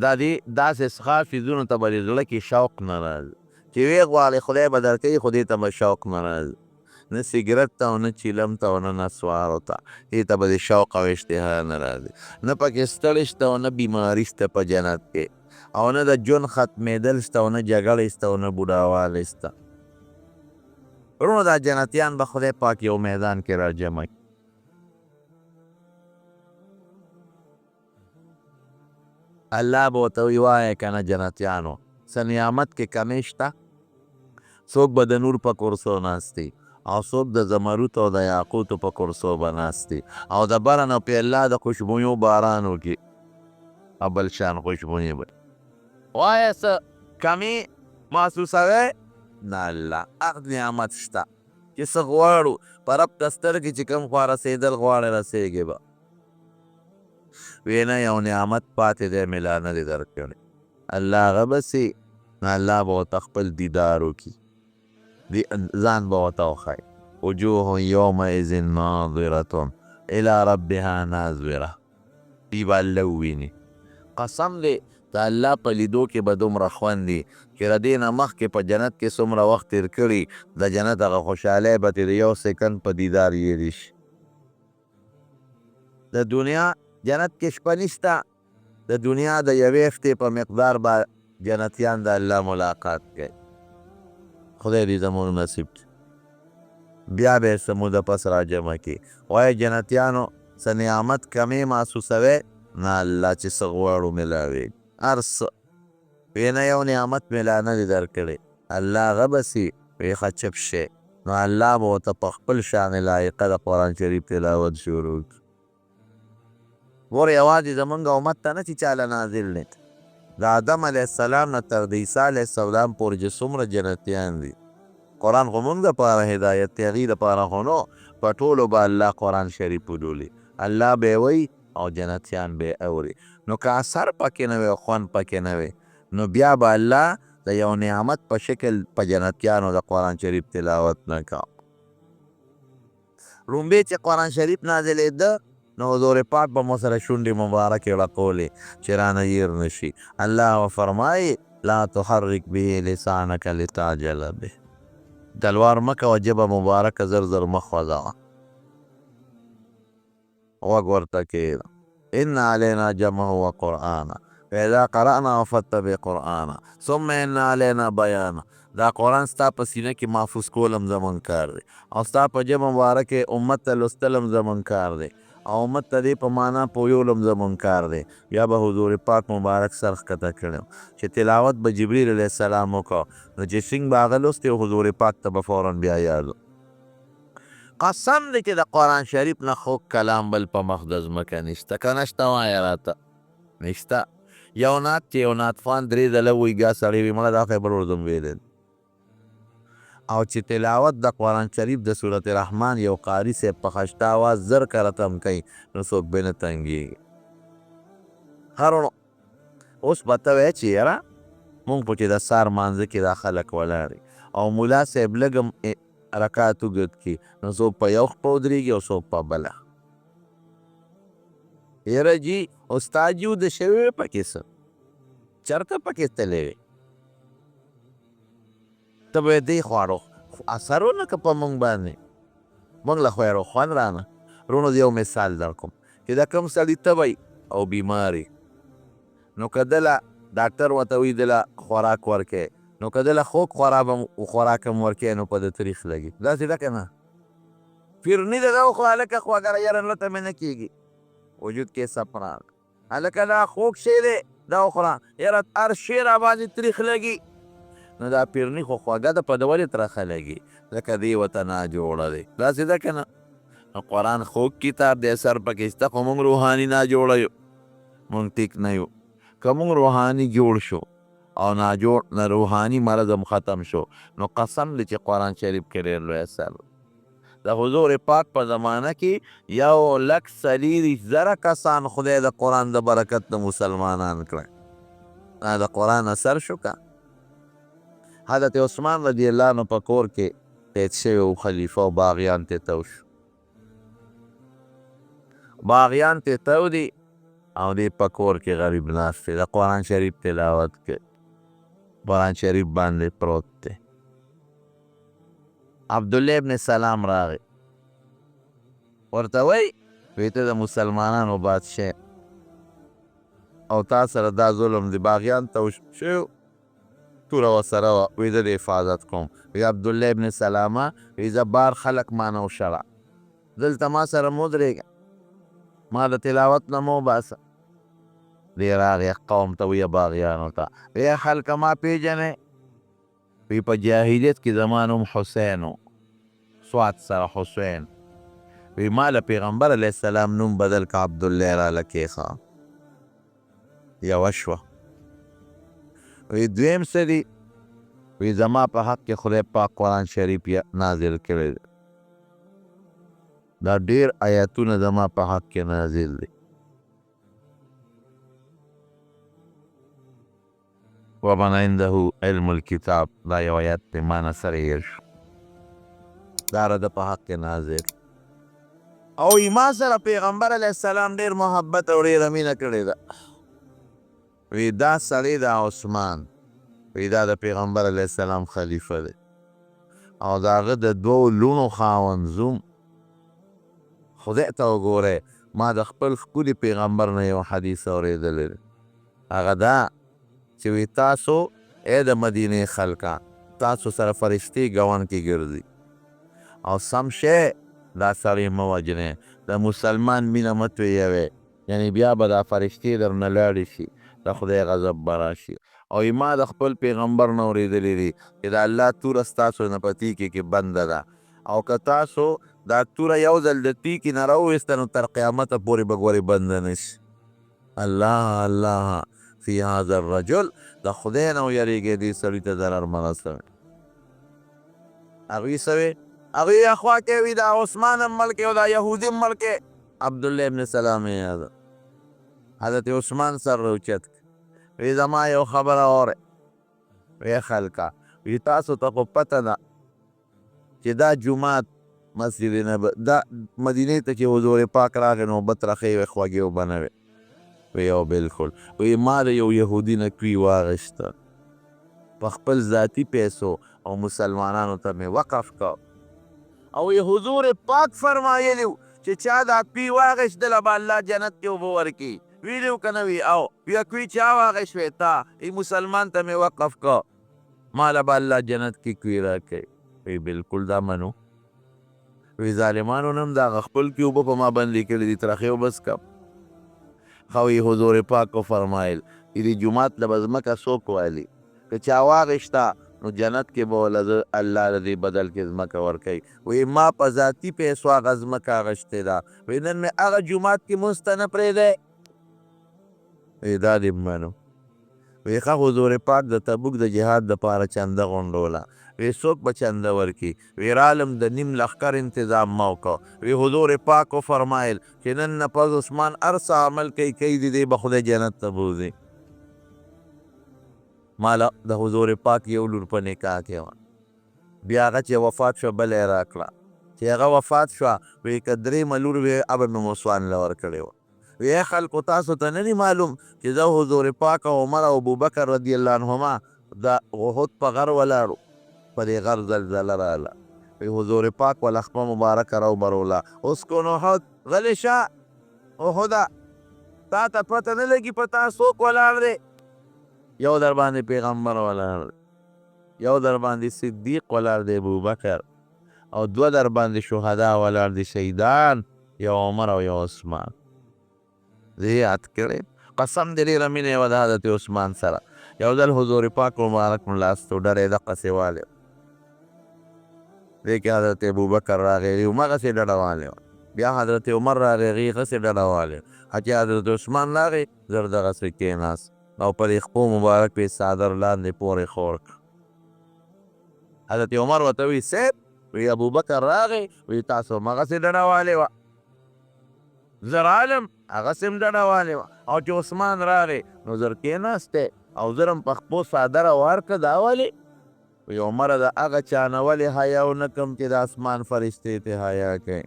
دا دې داسې څښاک څیزونو ته به دې زړه کې شوق نه راځي، چې ویې غواړې خدای به درکوي، خو دې ته به شوق نه راځي، نه سګرټ ته او نه چیلم ته او نه نسوارو ته، دې ته به دې شوق او اشتها نه راځي. نه پکې ستړی شته او نه بیماري شته په جنت کې، او نه د ژوند ختمېدل شته او نه جګړې شته او نه بوډاوالی شته. وروڼو دا جنتیان به خدای پاک یو میدان کې را جمع کړي. الله به ورته وایي وایه که نه جنتیانو څه نعمت کې کمې شته؟ څوک به د نور په کرسو ناست دي، او څوک د زمرود او د یاقوتو په کرسو به ناست دي، او د بره نه پې الله د خوشبویو باران وکړي، او بل شان خوشبویي به وایه څه کمی محسوسوې نه الله هر نعمت شته چې څه غواړو په رب ته سترګې چې کوم خوا رسېدل غواړې رسېږي به وی نه یو نعمت پاتې دی مې لا نه دی درکړی الله هغه بسي نو الله به ورته خپل دیدار وکړي ځان به ورته وښایي وجوه یومئذ ناظرة الى ربها ناظره دی به الله وویني قسم دی د الله په لیدو کې به دومره خوند دي چې د دې نه مخکې په جنت کې څومره وخت تېر کړي د جنت هغه خوشحالۍ به ترې د یو سکند په دیدار یېرې شي د دنیا جنت کې شپه نشته د دنیا د یوې هفتې په مقدار به جنتیان د الله ملاقات کوي خدای دې زموږ نصیب کړي بیا به یې څه موده پس راجمع کړي وایي جنتیانو څه نعمت کمې محسوسوئ نه الله چې څه غواړو میلاوي هر څه وی نه یو نعمت مې لا نه دی درکړی الله هغه بسي وی ښه چپ شي نو الله به ورته په خپل شان لایقه د قرآن شریف تلاوت شروع کړي ګور یوازې زمونږ امت ته نه چې چاله نازل دی د آدم علیه السلام نه تر د عیسی علیه السلام پورې چې څومره جنتیان دي قرآن خو مونږ دپاره هدایت دی هغې دپاره خو نو په ټولو به الله قرآن شریف ودولي الله به یې وایي او جنتیان به اوري نو که اثر پکې نه وي او خوند پکې نه وي نو بیا به الله د یو نعمت په شکل په جنتیانو د قرآن شریف تلاوت نه کوه لومبې چې قرآن شریف نازلېده نو حضور پاک به مو سره شونډې مبارکې ړقولې چې رانه هیر نشي الله فرمایي لا تحرک به لسانک لتعجل به تلوار مه کوه ژبه مبارکه زر زر مه خوځوه غوږ ورته کښېږده ان علینا جمعه و قرآنه فاذا قرأناه فاتبع قرآنه ثم ان علینا بیانه دا قرآن ستا په سینه کې محفوظ کولم زمون کار دی او ستا په ژبه مبارکې امت ته لوستلم زمون کار دی او امت ته دې په معنا پویولم زمون کار دی بیا به حضور پاک مبارک سر ښکته کړی چې تلاوت به جبریل علیه السلام وکړو نو چې څنګه به هغه لوستې حضور پاک ته به فورا بیا یاد قسم دی چې د قرآن شریف نه خوږ کلام بل په مخ د ځمکه نشته که نشته وایه راته نشته یو نعت چې یو نعتخوان درې ځله وایي بیا سړی وي مړه دا خبر ورځم ویلی او چې تلاوت د قرآن شریف د صورت رحمان یو قاري صاحب په خشته آواز زر کرته هم کوي نو څوک به نه تنګېږي هرونو اوس به ته وایې چې یاره مونږ په چې د سار مانځه کې دا خلک ولاړ او ملا صاحب لږ رکعت وګد کړي نو څوک په یو خپه ودرېږي او څوک په بله یاره جي استاد جي د شوی وې پکې څه چېرته پکې تللی وې ته به یې دی خواړو اثر ونه که په مونږ باندې مونږ له خو یې خوند رانه رونو د یو مثال در کوم چې دا کوم سړي تبی او بیماري نو که دله ډاکټر ورته وایي دله خوراک ورکوي نو که دله خوږ خوراک هم ورکوي نو په د تریخ لګي داسې ده که نه فرني ده دا خو هلکه خو اګره یاره لته مې نه کېږي وجود کې سپران هلکه دا خوږ شی دی دا وخوره یاره هر شی راباندې تریخ لګي نو دا پیرني خو خوږه ده په د ولې ترخه لګي ځکه دې ورته ناجوړه دی داسې ده که نه نو قرآن خوږ کتاب دی سر پکې شته خو مونږ روحاني ناجوړه یو مونږ ټیک نه یو که مونږ روحاني جوړ شو او ناجوړ نه روحاني مرض هم ختم شو نو قسم دی چې قرآن شریف کې ډېر لوی اثر د حضور پاک په زمانه کې 1,40,000 کسان خدای د قرآن د برکت د مسلمانان کړی دا د قرآن اثر شو که حضرت عثمان رضی الله عنه په کور کې قید شوی و خلیفه او باغیان ته تو شو باغیان ته تو دي او دې په کور کې غریب ناست دی د قرآن شریف تلاوت کوي قرآن شریف باندې پروت دی عبدالله ابن سلام راغی ورته وایي وایي ته د مسلمانانو بادشاه او تا سره دا ظلم دی باغیان تو شوی توره ورسره وه وایي زه د حفاظت کوم وایي عبدالله ابن سلامه وایي زه بار خلک ما نه وشړه دلته ما سره مه ودرېږه ما د تلاوت نه مه وباسه دی راغی قوم ته وایي باغیانو ته وایي خلکه ما پیژنئ وی په جاهلیت کې زما نوم حسین و سوات سره حسین وی ما له پیغمبر علیه السلام نوم بدل که عبدالله راله کېښه یوه شوه وی دویم څه دي؟ وی زما په حق کې خدای پاک قرآن شریف نازل کړی دی. دا ډېر آیاتونه زما په حق کې نازل دي. ومن عنده علم الكتاب، دا یو آیات دی ما نه سره هېر شو، دا د په حق کې نازل. او ما سره پیغمبر علیه السلام ډېر محبت او ډېره مینه کړې ده. وی دا سړی د عثمان، وی دا د پیغمبر علیه السلام خلیفه دی او د هغه د دوو لوڼو خاوند زوم. خدای ته وګورئ، ما د خپل ښکلي پیغمبر نه یو حدیث اورېدلی دی، هغه دا چې وی تاسو ای د مدینې خلکه، تاسو سره فرشتې ګاونډ کې ګرځي او سم شی دا سړی مه وژنئ، د مسلمان مینه مه تویوئ، یعنې بیا به دا فرشتې درنه لاړې شي، د خدای غضب به راشي. او ما د خپل پیغمبر نه اورېدلی دي چې د الله توره ستاسو نه په تیکې کې بنده ده، او که تاسو دا توره یو ځل د تیکې نه راوویسته نو تر قیامته پورې به ګورې بنده نه شي. الله الله فی هذا الرجل، د خدای نه ویریږئ دې سړي ته ضرر مه رسوئ. هغوی څه وی؟ هغوی اخوا کې وي دا عثمان هم مړ کې او دا یهودي هم مړ کې. عبدالله ابن سلام یې یاد، حضرت عثمان سر راوچت کړ، وی زما یو خبره اورئ. وی خلکه، وی تاسو ته خو پته ده چې دا جومات مسجد نبوي دا مدینې ته چې حضور پاک راغی نوبت راښیي وی خوږې اوبه نه وې. وی او بالکل. وی ما د یو یهودي نه کوي واغېسته په خپل ذاتي پیسو او مسلمانانو ته مې وقف کړ، او وی حضور پاک فرمایلی و چې چا دا کوي واغېستله به الله جنت کې اوبه ورکړي. ویلی و که نه وي؟ او بیا کوي چا واغېست وی تا، ای مسلمان ته مې وقف کړ، ماله به الله جنت کې کوي راکوي. وی بالکل دا منو. وی ظالمانو نه هم د هغه خپل کې اوبه په ما بندې کړي دي، ترخې اوبه څکم. خو وی حضور پاک کو فرمایل چې دې جومات له به ځمکه څوک والي، که چا واغېسته نو جنت کې به وله الله د دې بدل کې ځمکه ورکوي. وی ما په ذاتي پیسو هغه ځمکه اخیستې ده، وی نن مې هغه جومات کې مونځ ته نه پرېږدی. وی دا دې منو. وی ښه حضور پاک د تبوک د جهاد دپاره چنده غونډوله، وی څوک به چنده ورکړي؟ وی رالم د نیم لښکر انتظام ما وکړ. وی حضور پاک وفرمایل چې نن نه پس عثمان هر څه عمل کوي د دې به خدای جنت ته بوځي. ماله د حضور پاک یو لور په نکاح کې وه، بیا هغه چې وفات شوه بله یې راکړه. چې هغه وفات شوه وی که درېیمه لور وې هغه مې عثمان له ورکړې وه. وی خلکو تاسو ته نه دي معلوم چې زه حضور پاک او عمر او ابوبکر رضی الله عنهما د احد په غر ولاړو، په دې غر زلزله راغله، وی حضور پاک وله خپه مبارکه راوبروله، اسکن احد، غلی شه احده، تا ته پته نه لګي په تا څوک ولاړ دی؟ یو در باندې پیغمبر ولاړ دی، یو در باندې صدیق ولاړ دی ابوبکر، او دوه در باندې شهدا ولاړ دي شهیدان، یو عمر او یو عثمان. زه یاد کړی قسم دې ډېره مینه یې وه د حضرت عثمان سره. یو ځل حضور پاک مبارک ملاستو ډډه یې دقسې والې وه، دې کې حضرت ابوبکر راغلی و همغسې ډډه والې وه، بیا حضرت عمر راغی هغې هغسې ډډه والې وه، چې حضرت عثمان راغی زر دغسې کېناست او پر یې خپو مبارک پې څادر لاندې پورې خور کړ. حضرت عمر ورته وی صیب، وی ابوبکر راغی، وی تاسو همغسې ډډه والې وه، زه رالم هغسې هم ډډه والې وه، او چې عثمان راغی نو زر کېناستی او زر هم په خپو څادره ورکړه، دا ولې؟ وی عمره د هغه چا نه ولې حیا ونه کړم چې د اسمان فرشتې ته حیا کوي.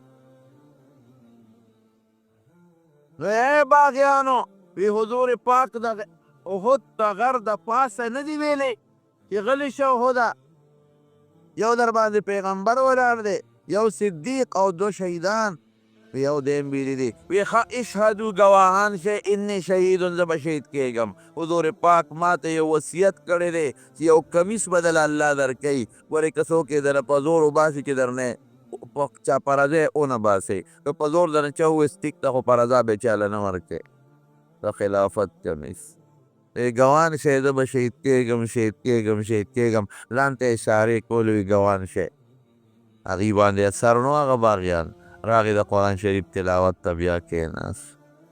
نو ای باغیانو، وی حضور پاک د احد د غر د پاسه نه دي ویلی چې غلی شه احده، یو در باندې پیغمبر ولاړ دی، یو صدیق او دو شهیدان، یو دیم بیلی دی. وی ښه اشهدو گواهان شئ انی شهیدون، زه به شهید کېږم. حضور پاک ما ته یو وصیت کړی دی چې یو کمیس به دله الله درکوي، ګورې که څوک یې دله په زور وباسي چې درنه چا په رضا یې ونه باسئ، که په زور درنه چا وویست ټیک ته، خو په رضا به یې چاله نه ورکوي. د خلافت کمیس ګوان شئ، زه به شهید کېږم شهید کېږم شهید کېږم، ځان ته اشارې کولې وي ګوان شئ. هغې باندې اثر نو هغه باغیان راغی د قرآن شریف تلاوت ته بیا کېناست.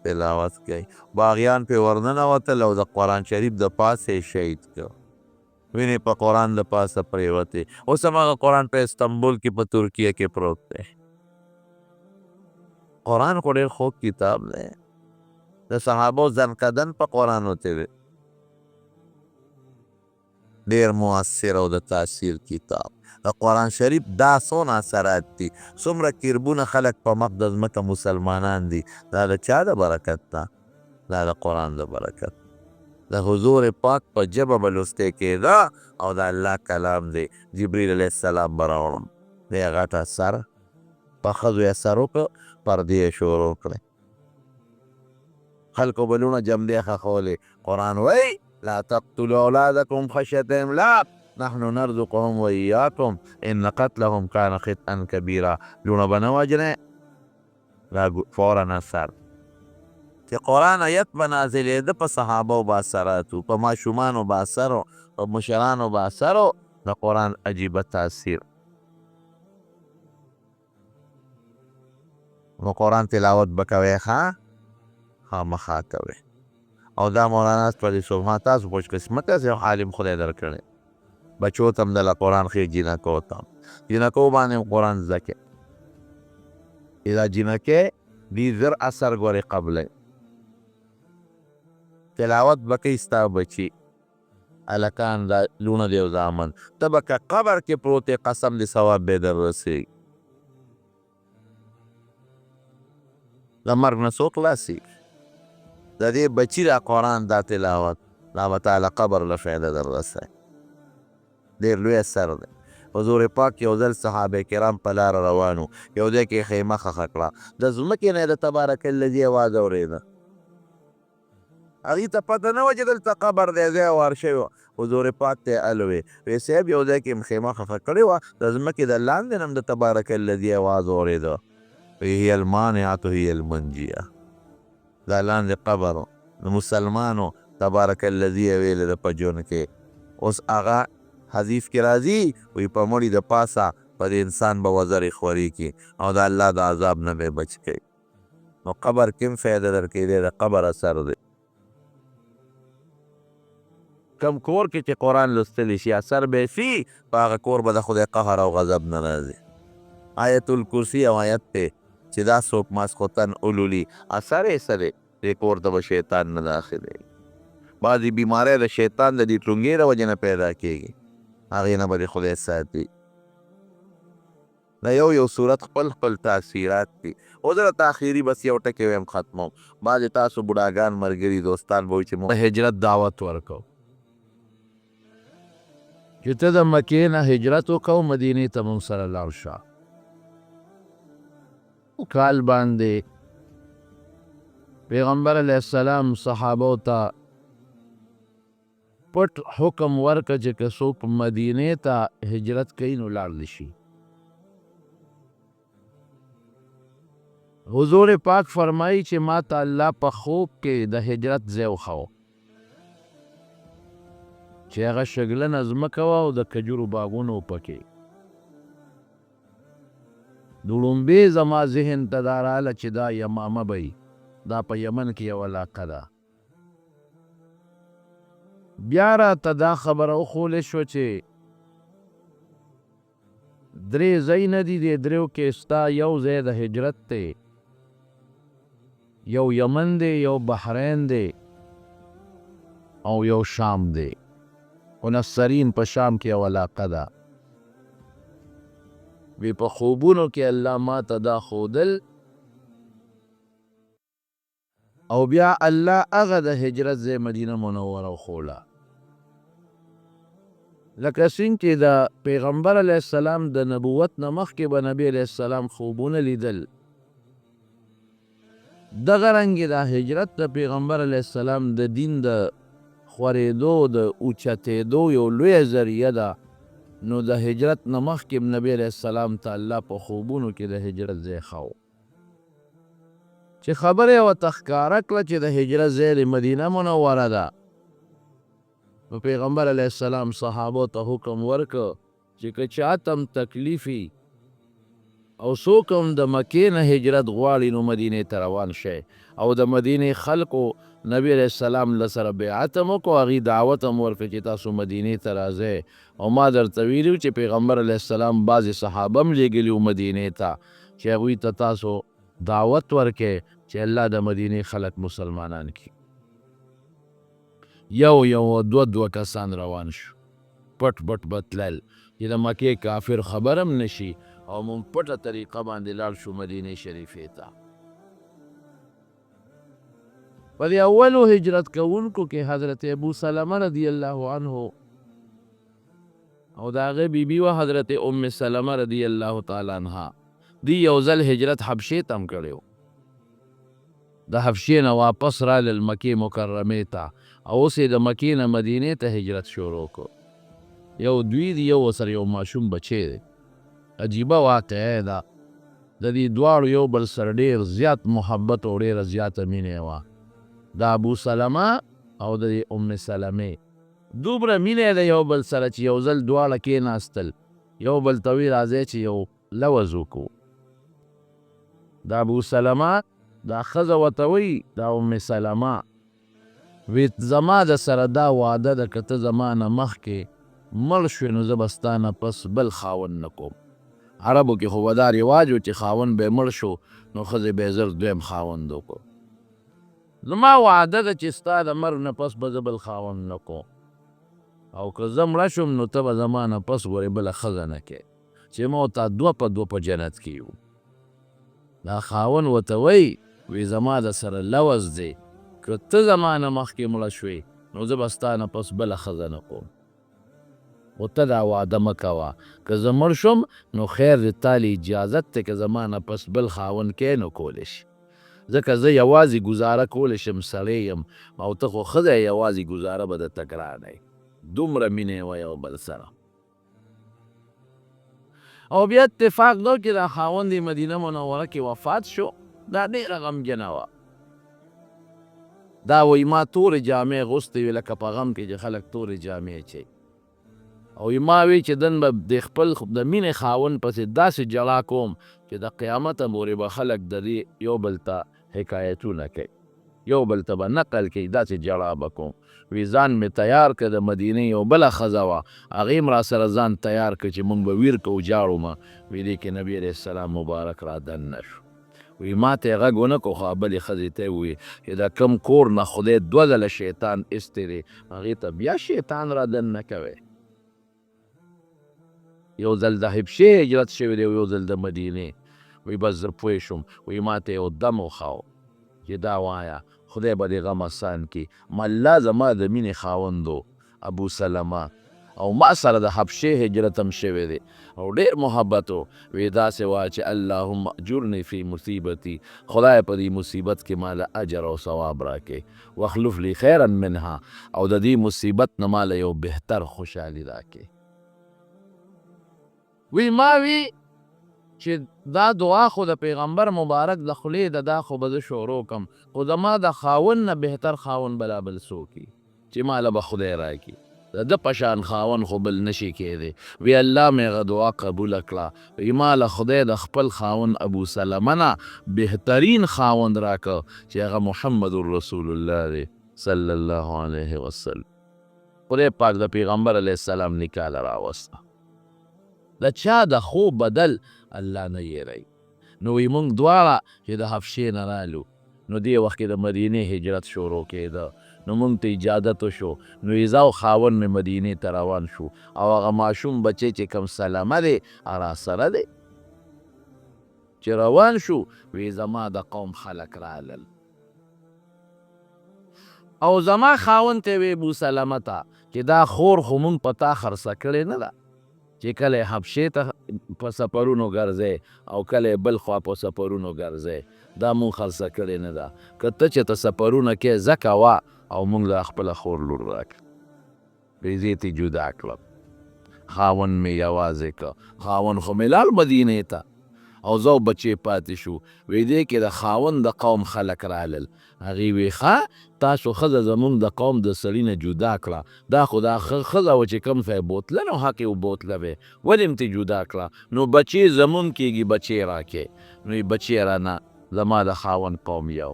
تلاوت کوي. باغیان پې ورننوتل او د قرآن شریف د پاسه یې شهید کړ. وینې په قرآن د پاسه پرېوتې. اوس هماغه قرآن په استنبول کې په ترکیه کې پروت دی. قرآن خو ډېر خوږ کتاب دی. د صحابو زنکدن په قرآن وتی دی. ډېر مؤثر او د تاثیر کتاب. د قرآن شریف دا څونه اثرات دي، څومره کربونه خلک په مخ د ځمکه مسلمانان دي، دا د چا د برکت ده؟ دا د قرآن د برکت. د حضور پاک په ژبه به لوستی کېده او د الله کلام دی. جبریل علیه السلام به راوړم دی غټ اثر په ښځو یې اثر وکړه، پردې یې شروع کړې. خلکو به لوڼه جمدې ښخولې. قرآن وایي لا تقتلوا اولادکم خشیة املاق نحن نرزقهم وإیاکم ان قتلهم کان خطئا کبیرا. لوڼه به نه وژنې، دا فورا اثر. چې قرآن آیت به نازلېده په صحابو به اثراتو، په ماشومانو به اثر و، په مشرانو به اثر و. د قرآن عجیبه تاثیر. نو قرآن تلاوت به کوئ ښه؟ خامخا کوئ. او دا مولانا اسفل صبح تاسو خوش قسمت یاست، یو عالم خدای درکړی. بچو ته هم دله قرآن ښې، جینکو ته هم. جینکو باندې هم قرآن زده کړئ. دا جینکې دې زر اثر ګورې قبلی. تلاوت به کوي ستا بچي، هلکان دا لوڼه دی او زامن. ته به که قبر کې پروت یې قسم دې ثواب به در رسېږي. د مرګ نه څوک خلاصېږي. د دې بچي دا قرآن دا تلاوت دا به تعالی قبر له فایده در رسوي. ډېر لوی اثر دی. حضور پاک یو ځل صحابه کرام په لاره روان وو، یو ځای کې خیمه ښخه کړه. د ځمکې نه یې د تبارک الذي اواز اورېده. هغې ته پته نه وه چې دلته قبر دی، ځای وار شوی وه. حضور پاک ته یې الوې وی صاحب یو ځای کې خیمه ښخه کړې وه، د ځمکې د لاندې نه هم د تبارک الذي اواز اورېده. وی هي المانعة هي المنجیه. دا لاندې قبر د مسلمانو تبارک الذي یې ویلې ده په ژوند کې. اوس هغه حدیث کې راځي وی په مړي د پاسه په د انسان به وزرې خوري کي او د الله د عذاب نه به بچ کوي. نو قبر کې هم فایده درکوي، دی د قبر اثر دی. کم کور کې چې قرآن لوستلی شي اثر به سي، په هغه کور به د خدای قهر او غضب نه راځي. آیت الکرسي او آیت دی چې دا څوک ماسخوتن اولولي اثر یې څه دی؟ دې کور ته به شیطان نه داخلېږي. بعضې بیماری د شیطان د دې ټونګې د وجې نه پیدا کېږي، هغې نه به دې خدای ساتي. د یو یو صورت خپل خپل تاثیرات دي. اوس زه د تاخیري بس یو ټکې ویم ختموم. بعضې تاسو بوډاګان ملګري دوستان به وایي چې موږ هجرت دعوت ورکو، چې ته د مکې نه هجرت وکړو مدینې ته موږ سره لاړ شه. کال باندې پیغمبر علیه السلام صحابو ته پټ حکم ورکړه چې که څوک مدینې ته هجرت کوي نو لاړ شي. حضور پاک فرمایي چې ما ته الله په خوب کې د هجرت ځای وښو چې هغه شګلنه ځمکه وه او د کجورو باغونه و پکې. د لومبې زما ذهن ته دا راغله چې دا یمامه به وي، دا په یمن کې یو علاقه ده. بیا راته دا خبره وښولې شوه چې درې ځایونه دي، دې دریو کې ستا یو ځای د هجرت دی، یو یمن دی، یو بحرین دی او یو شام دی. خو نصرین په شام کې یو علاقه ده. وی په خوبونو کې الله ما ته دا ښودل او بیا الله هغه د هجرت ځای مدینه منوره وښوله. لکه څنګه چې د پیغمبر علیه السلام د نبوت نه مخکې به نبی علیه السلام خوبونه لیدل، دغه رنګې د هجرت د پیغمبر علیه السلام د دین د خورېدو د اوچتېدو یو لویه ذریعه ده. نو د هجرت نه مخکې نبی علیه السلام ته الله په خوبونو کې د هجرت ځای ښو، چې خبره یې ورته ښکاره کړه چې د هجرت ځای د مدینه منوره ده. نو پیغمبر علیه السلام صحابو ته حکم ورکړ چې که چاته هم تکلیف او څوک هم د مکې نه هجرت غواړي نو مدینې ته روان شئ. او د مدینې خلکو نبی علیہ السلام لسره بیعت هم وکړو، هغوی دعوت هم ورکړه چې تاسو مدینې ته راځئ. او ما درته ویلي چې پیغمبر علیہ السلام بعضې صحابه هم لېږلي وو مدینې ته چې هغوی ته تاسو دعوت ورکړئ چې الله د مدینې خلک مسلمانان کړي. یو دوه کسان روان شو، پټ به تلل چې د مکې کافر خبر هم نشي، او مونږ پټه طریقه باندې لاړ شو مدینې شریفې ته. په دې اولو هجرت کوونکو کې حضرت ابو سلمه رضی الله عنه او د هغې بیبي وه حضرت ام سلمه رضی الله تعالی عنها. دی یو ځل هجرت حبشې ته هم کړی و، د حبشې نه واپس رالل مکې مکرمې ته، او اوس یې د مکې نه مدینې ته هجرت شروع کړو. یو دوی دی، یو ورسره یو ماشوم بچی دی. عجیبه واقعه ده، د دې دواړو یو بل سره ډېر زیات محبت او ډېره زیاته مینه وه، د ابو سلمه او د ام سلمې. دومره مینه ده یو بل سره چې یو ځل دواړه کېناستل، یو بل ته وی راځئ چې یو لوز وکړو. د ابو سلمه دا ښځه ورته وی د ام سلمه وی زما د سره دا وعده ده که ته زما نه مخکې مړ شوې نو زه به ستا نه پس بل خاوند نه کوم. عربو کې خو به دا رواج و چې خاوند به مړ شو نو ښځې به یې زر دویم خاوند وکړو. زما وعده ده چې ستا د مرګ نه پس به زه بل خاوند نه کوم، او که زه مړه شوم نو ته به زما نه پس ورې بله ښځه نه کې، چې ما او تا دوه په جنت کې یو. دا خاوند ورته وی زما د سره لوز دی، که ته زما نه مخکې مړه شوې نو زه به ستا نه پس بله ښځه نه کوم، خو ته دا وعده مه کوه، که زه مړ شوم نو خیر د تا له اجازت دی که زما نه پس بل خاوند کې نو کولی شي، ځکه زه یوازې ګزاره کولی شم، سړی یم، او ته خو ښځه یې، یوازې ګزاره به درته ګرانه وي. دومره مینه یې وه یو بل سره. او بیا اتفاق دا چې دا خاوند یې مدینه منوره کې وفات شو، دا ډېره غمجنه وه. دا وایي ما تورې جامې اغوستې وې لکه په غم کې چې خلک تورې جامې اچوي، او ما وی چې دن به د خپل د مینې خاوند پسې داسې جړا کوم چې د قیامته پورې به خلک د دې یو بل ته حکایتونه کوي، یو بل ته به نقل کوي، داسې جړا به کوم. وی ځان مې تیار کړه، د مدینې یو بله ښځه وه، هغې م راسره ځان تیار کړه چې مونږ به ویر کوو جاړو مه. وی دې کې نبي علیه السلام مبارک را دننه شو. وی ما ته یې غږ ونه کړو، خو بلې ښځې ته یې وویل چې د کوم کور نه خدای دوه ځله شیطان ایستی دی هغې ته بیا شیطان را دننه کوی. یو ځل د حبشې هجرت شوی دی او یو ځل د مدینې. وی بس زه پوه شوم. وی ما ته یو دم وښاو چې دا وایه خدای به دې غم اسان کړي. الله زما د مینې خاوند و ابو سلمه، او ما سره د حبشې هجرت هم شوی دی او ډېر محبت و. وی داسې وایه چې اللهم اجرني فی مصیبتي، خدای په دې مصیبت کې ماله اجر او ثواب راکړي، واخلف لی خیرا منها، او د دې مصیبت نه ماله یو بهتر خوشحالي راکړي. وی ما وی چې دا دعا خو د پیغمبر مبارک د خولې ده، دا خو به زه شروع کم، خو زما د خاوند نه بهتر خاوند بلا بل څوک چې ماله به خدای راکړي، د ده په شان خاوند خو بل نشي کېدی. وی الله مې هغه دعا قبوله کړه. وی ماله خدای د خپل خاوند ابو سلمه نه بهترین خاوند راکړه چې هغه محمد رسول الله دی صلی الله علیه وسلم. خدای پاک د پیغمبر علیه السلام نکاله راوسته. د چا د خوب بدل الله نه یېروي. نو وی مونږ دواړه چې د حبشې نه رالو نو دې وخت کې د مدینې هجرت شروع کېده، نو مونږ ته اجازت وشو، نو زه او خاوند مې مدینې ته روان شو، او هغه ماشوم بچی چې کوم سلمه دی راسره دی. چې روان شو وی زما د قوم خلک رالل، او زما خاوند ته وی ابو سلمه ته چې دا خور خو مونږ په تا خرڅه کړې نه ده چې کله حبشې ته په سفرونو ګرځې او کله بل خوا په سفرونو ګرځې، دا مونږ خرڅه کړې نه ده، که ته چې ته سفرونه کې زه کوه او مونږ له خپله خور لور راکړه. زه ترې جدا کړم، خاوند مې یوازې که، خاوند خو مې لاړ مدینې ته او زه او بچې پاتې شو. وی دې کې د خاوند د قوم خلک رالل، هغې وی ښه تاسو ښځه زمونږ د قوم د سړي نه جدا کړه، دا خو دا ښځه وه چې کوم ځای بوتله نو حق یې وبوتله وی، ولې م ترې جدا کړه؟ نو بچې زمونږ کېږي، بچې راکې. نو بچې رانه زما د خاوند قوم یو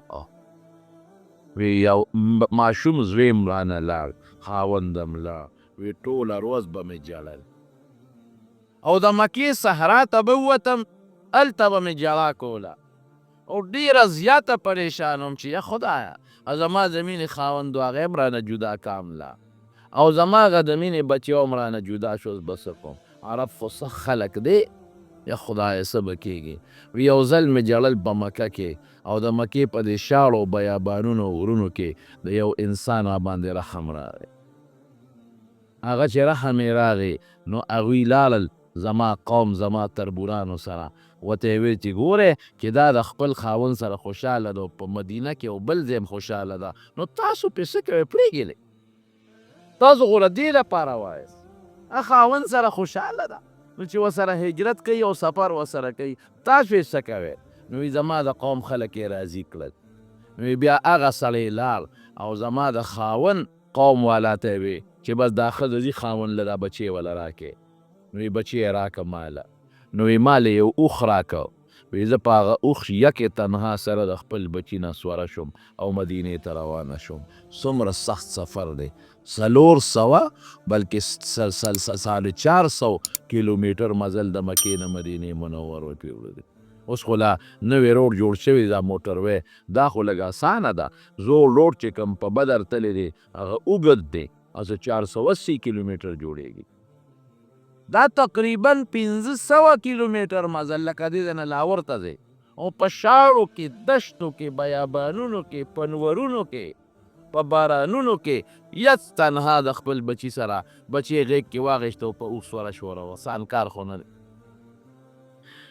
وی یو ماشوم زویم رانه لاړ، خاوندم لاړ، وی ټوله ورځ به مې ژړل او د مکې صحرا ته به ووتم، هلته به مې ژړا کوله او ډېره زیاته پریشان وم چې یا خدایه زما د مینې خاوند و هغه هم رانه جدا کامله او زما هغه د مینې بچی هم رانه جدا شو، به څه کوم؟ عرب خو څه خلک دی، یا خدایه څه به کېږي. وی یو ځل مې ژړل په مکه کې او د مکې په دې شاړو بیابانونو غرونو کې د یو انسان راباندې رحم راغی. هغه چې رحم یې راغی نو هغوی لاړل زما قوم زما تربورانو سره ورته یې ویل چې ګورې چې دا د خپل خاوند سره خوشحاله ده او په مدینه کې او بل ځای هم خوشحاله ده، نو تاسو پې څه کوئ؟ پرېږدئ. تاسو خو له دې لپاره وایاست خاوند سره خوشحاله ده، نو چې ورسره هجرت کوي او سفر ورسره کوي، تاسو یې څه کوئ؟ نو زما د قوم خلک یې راضي کړل. نو بیا هغه سړی لاړ او زما د خاوند قوم والا ته یې وی چې بس دا ښځه ځي خاوند له دا بچی وله راکې. نو یې بچی یې راکه ماله. نو یې ماله یو اوښ راکه، وی زه په هغه اوښ یکې تنها سره د خپل بچي نه سوره شوم او مدینې ته روانه شوم. څومره سخت سفر دی، 400 بلکې 450 کیلومیټر مزل د مکې نه مدینې منورې پې وړی دی. اوس خو لا نوی روډ جوړ شوی دا موټر وی، دا خو لږ اسانه ده. زوړ روډ چې کوم په بدر تللی دی هغه اوږد دی او 480 کیلومیټر جوړیږي. دا تقریبا 500 کیلومیټر مزل لکه دې نه لاور ته دی او په شاړو کې دشتو کې بیابانونو کې پنورونو کې په بارانونو کې یت تنها د خپل بچی سره بچی غیږ کې واغېشته او په اوښ سوره شوره آسان کار خو نه دی.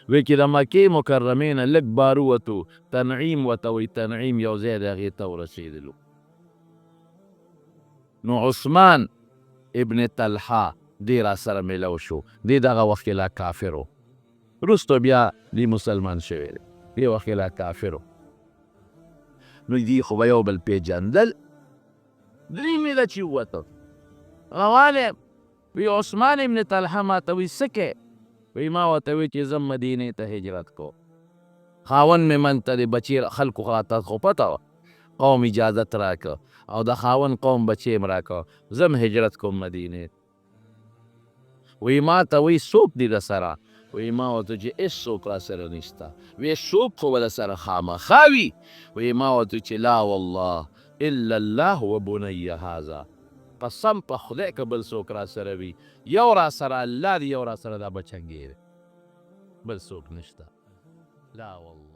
وی چې د مکې مکرمې نه لږ بار ووتو تنعیم ورته وایي، تنعیم یو ځای دی هغې ته ورسېدلو. نو عثمان ابن طلحه دی را سره میلو شو. دی دغه وخت کې لا کافر و، وروسته بیا دی مسلمان شوی دی، دی وخت کې لا کافر و. نو دی خو به یو بل پېژندل. درې میله چې ووته روان یم، وی عثمان ابن طلحه ما ته وی څه کې؟ وی ما ورته وی چې زه مدینې ته هجرت کو، خاوند مې من ته د بچي خلکو خاطر خو پته وه، قوم اجازت راکه او د خاوند قوم بچی م راکه، زه م هجرت کوم مدینې. وی ما ته وی څوک دی د سره؟ وی ما ورته چې هېڅوک را سره نشته. وی څوک خو به د سره خامخا وي؟ وی ما ورته چې لا والله الا الله و بنی هذا، قسم په خدای که بل څوک را سره وي، یو را سره الله دی، یو را سره دا بچنګې دی، بل څوک نشته. لا والله.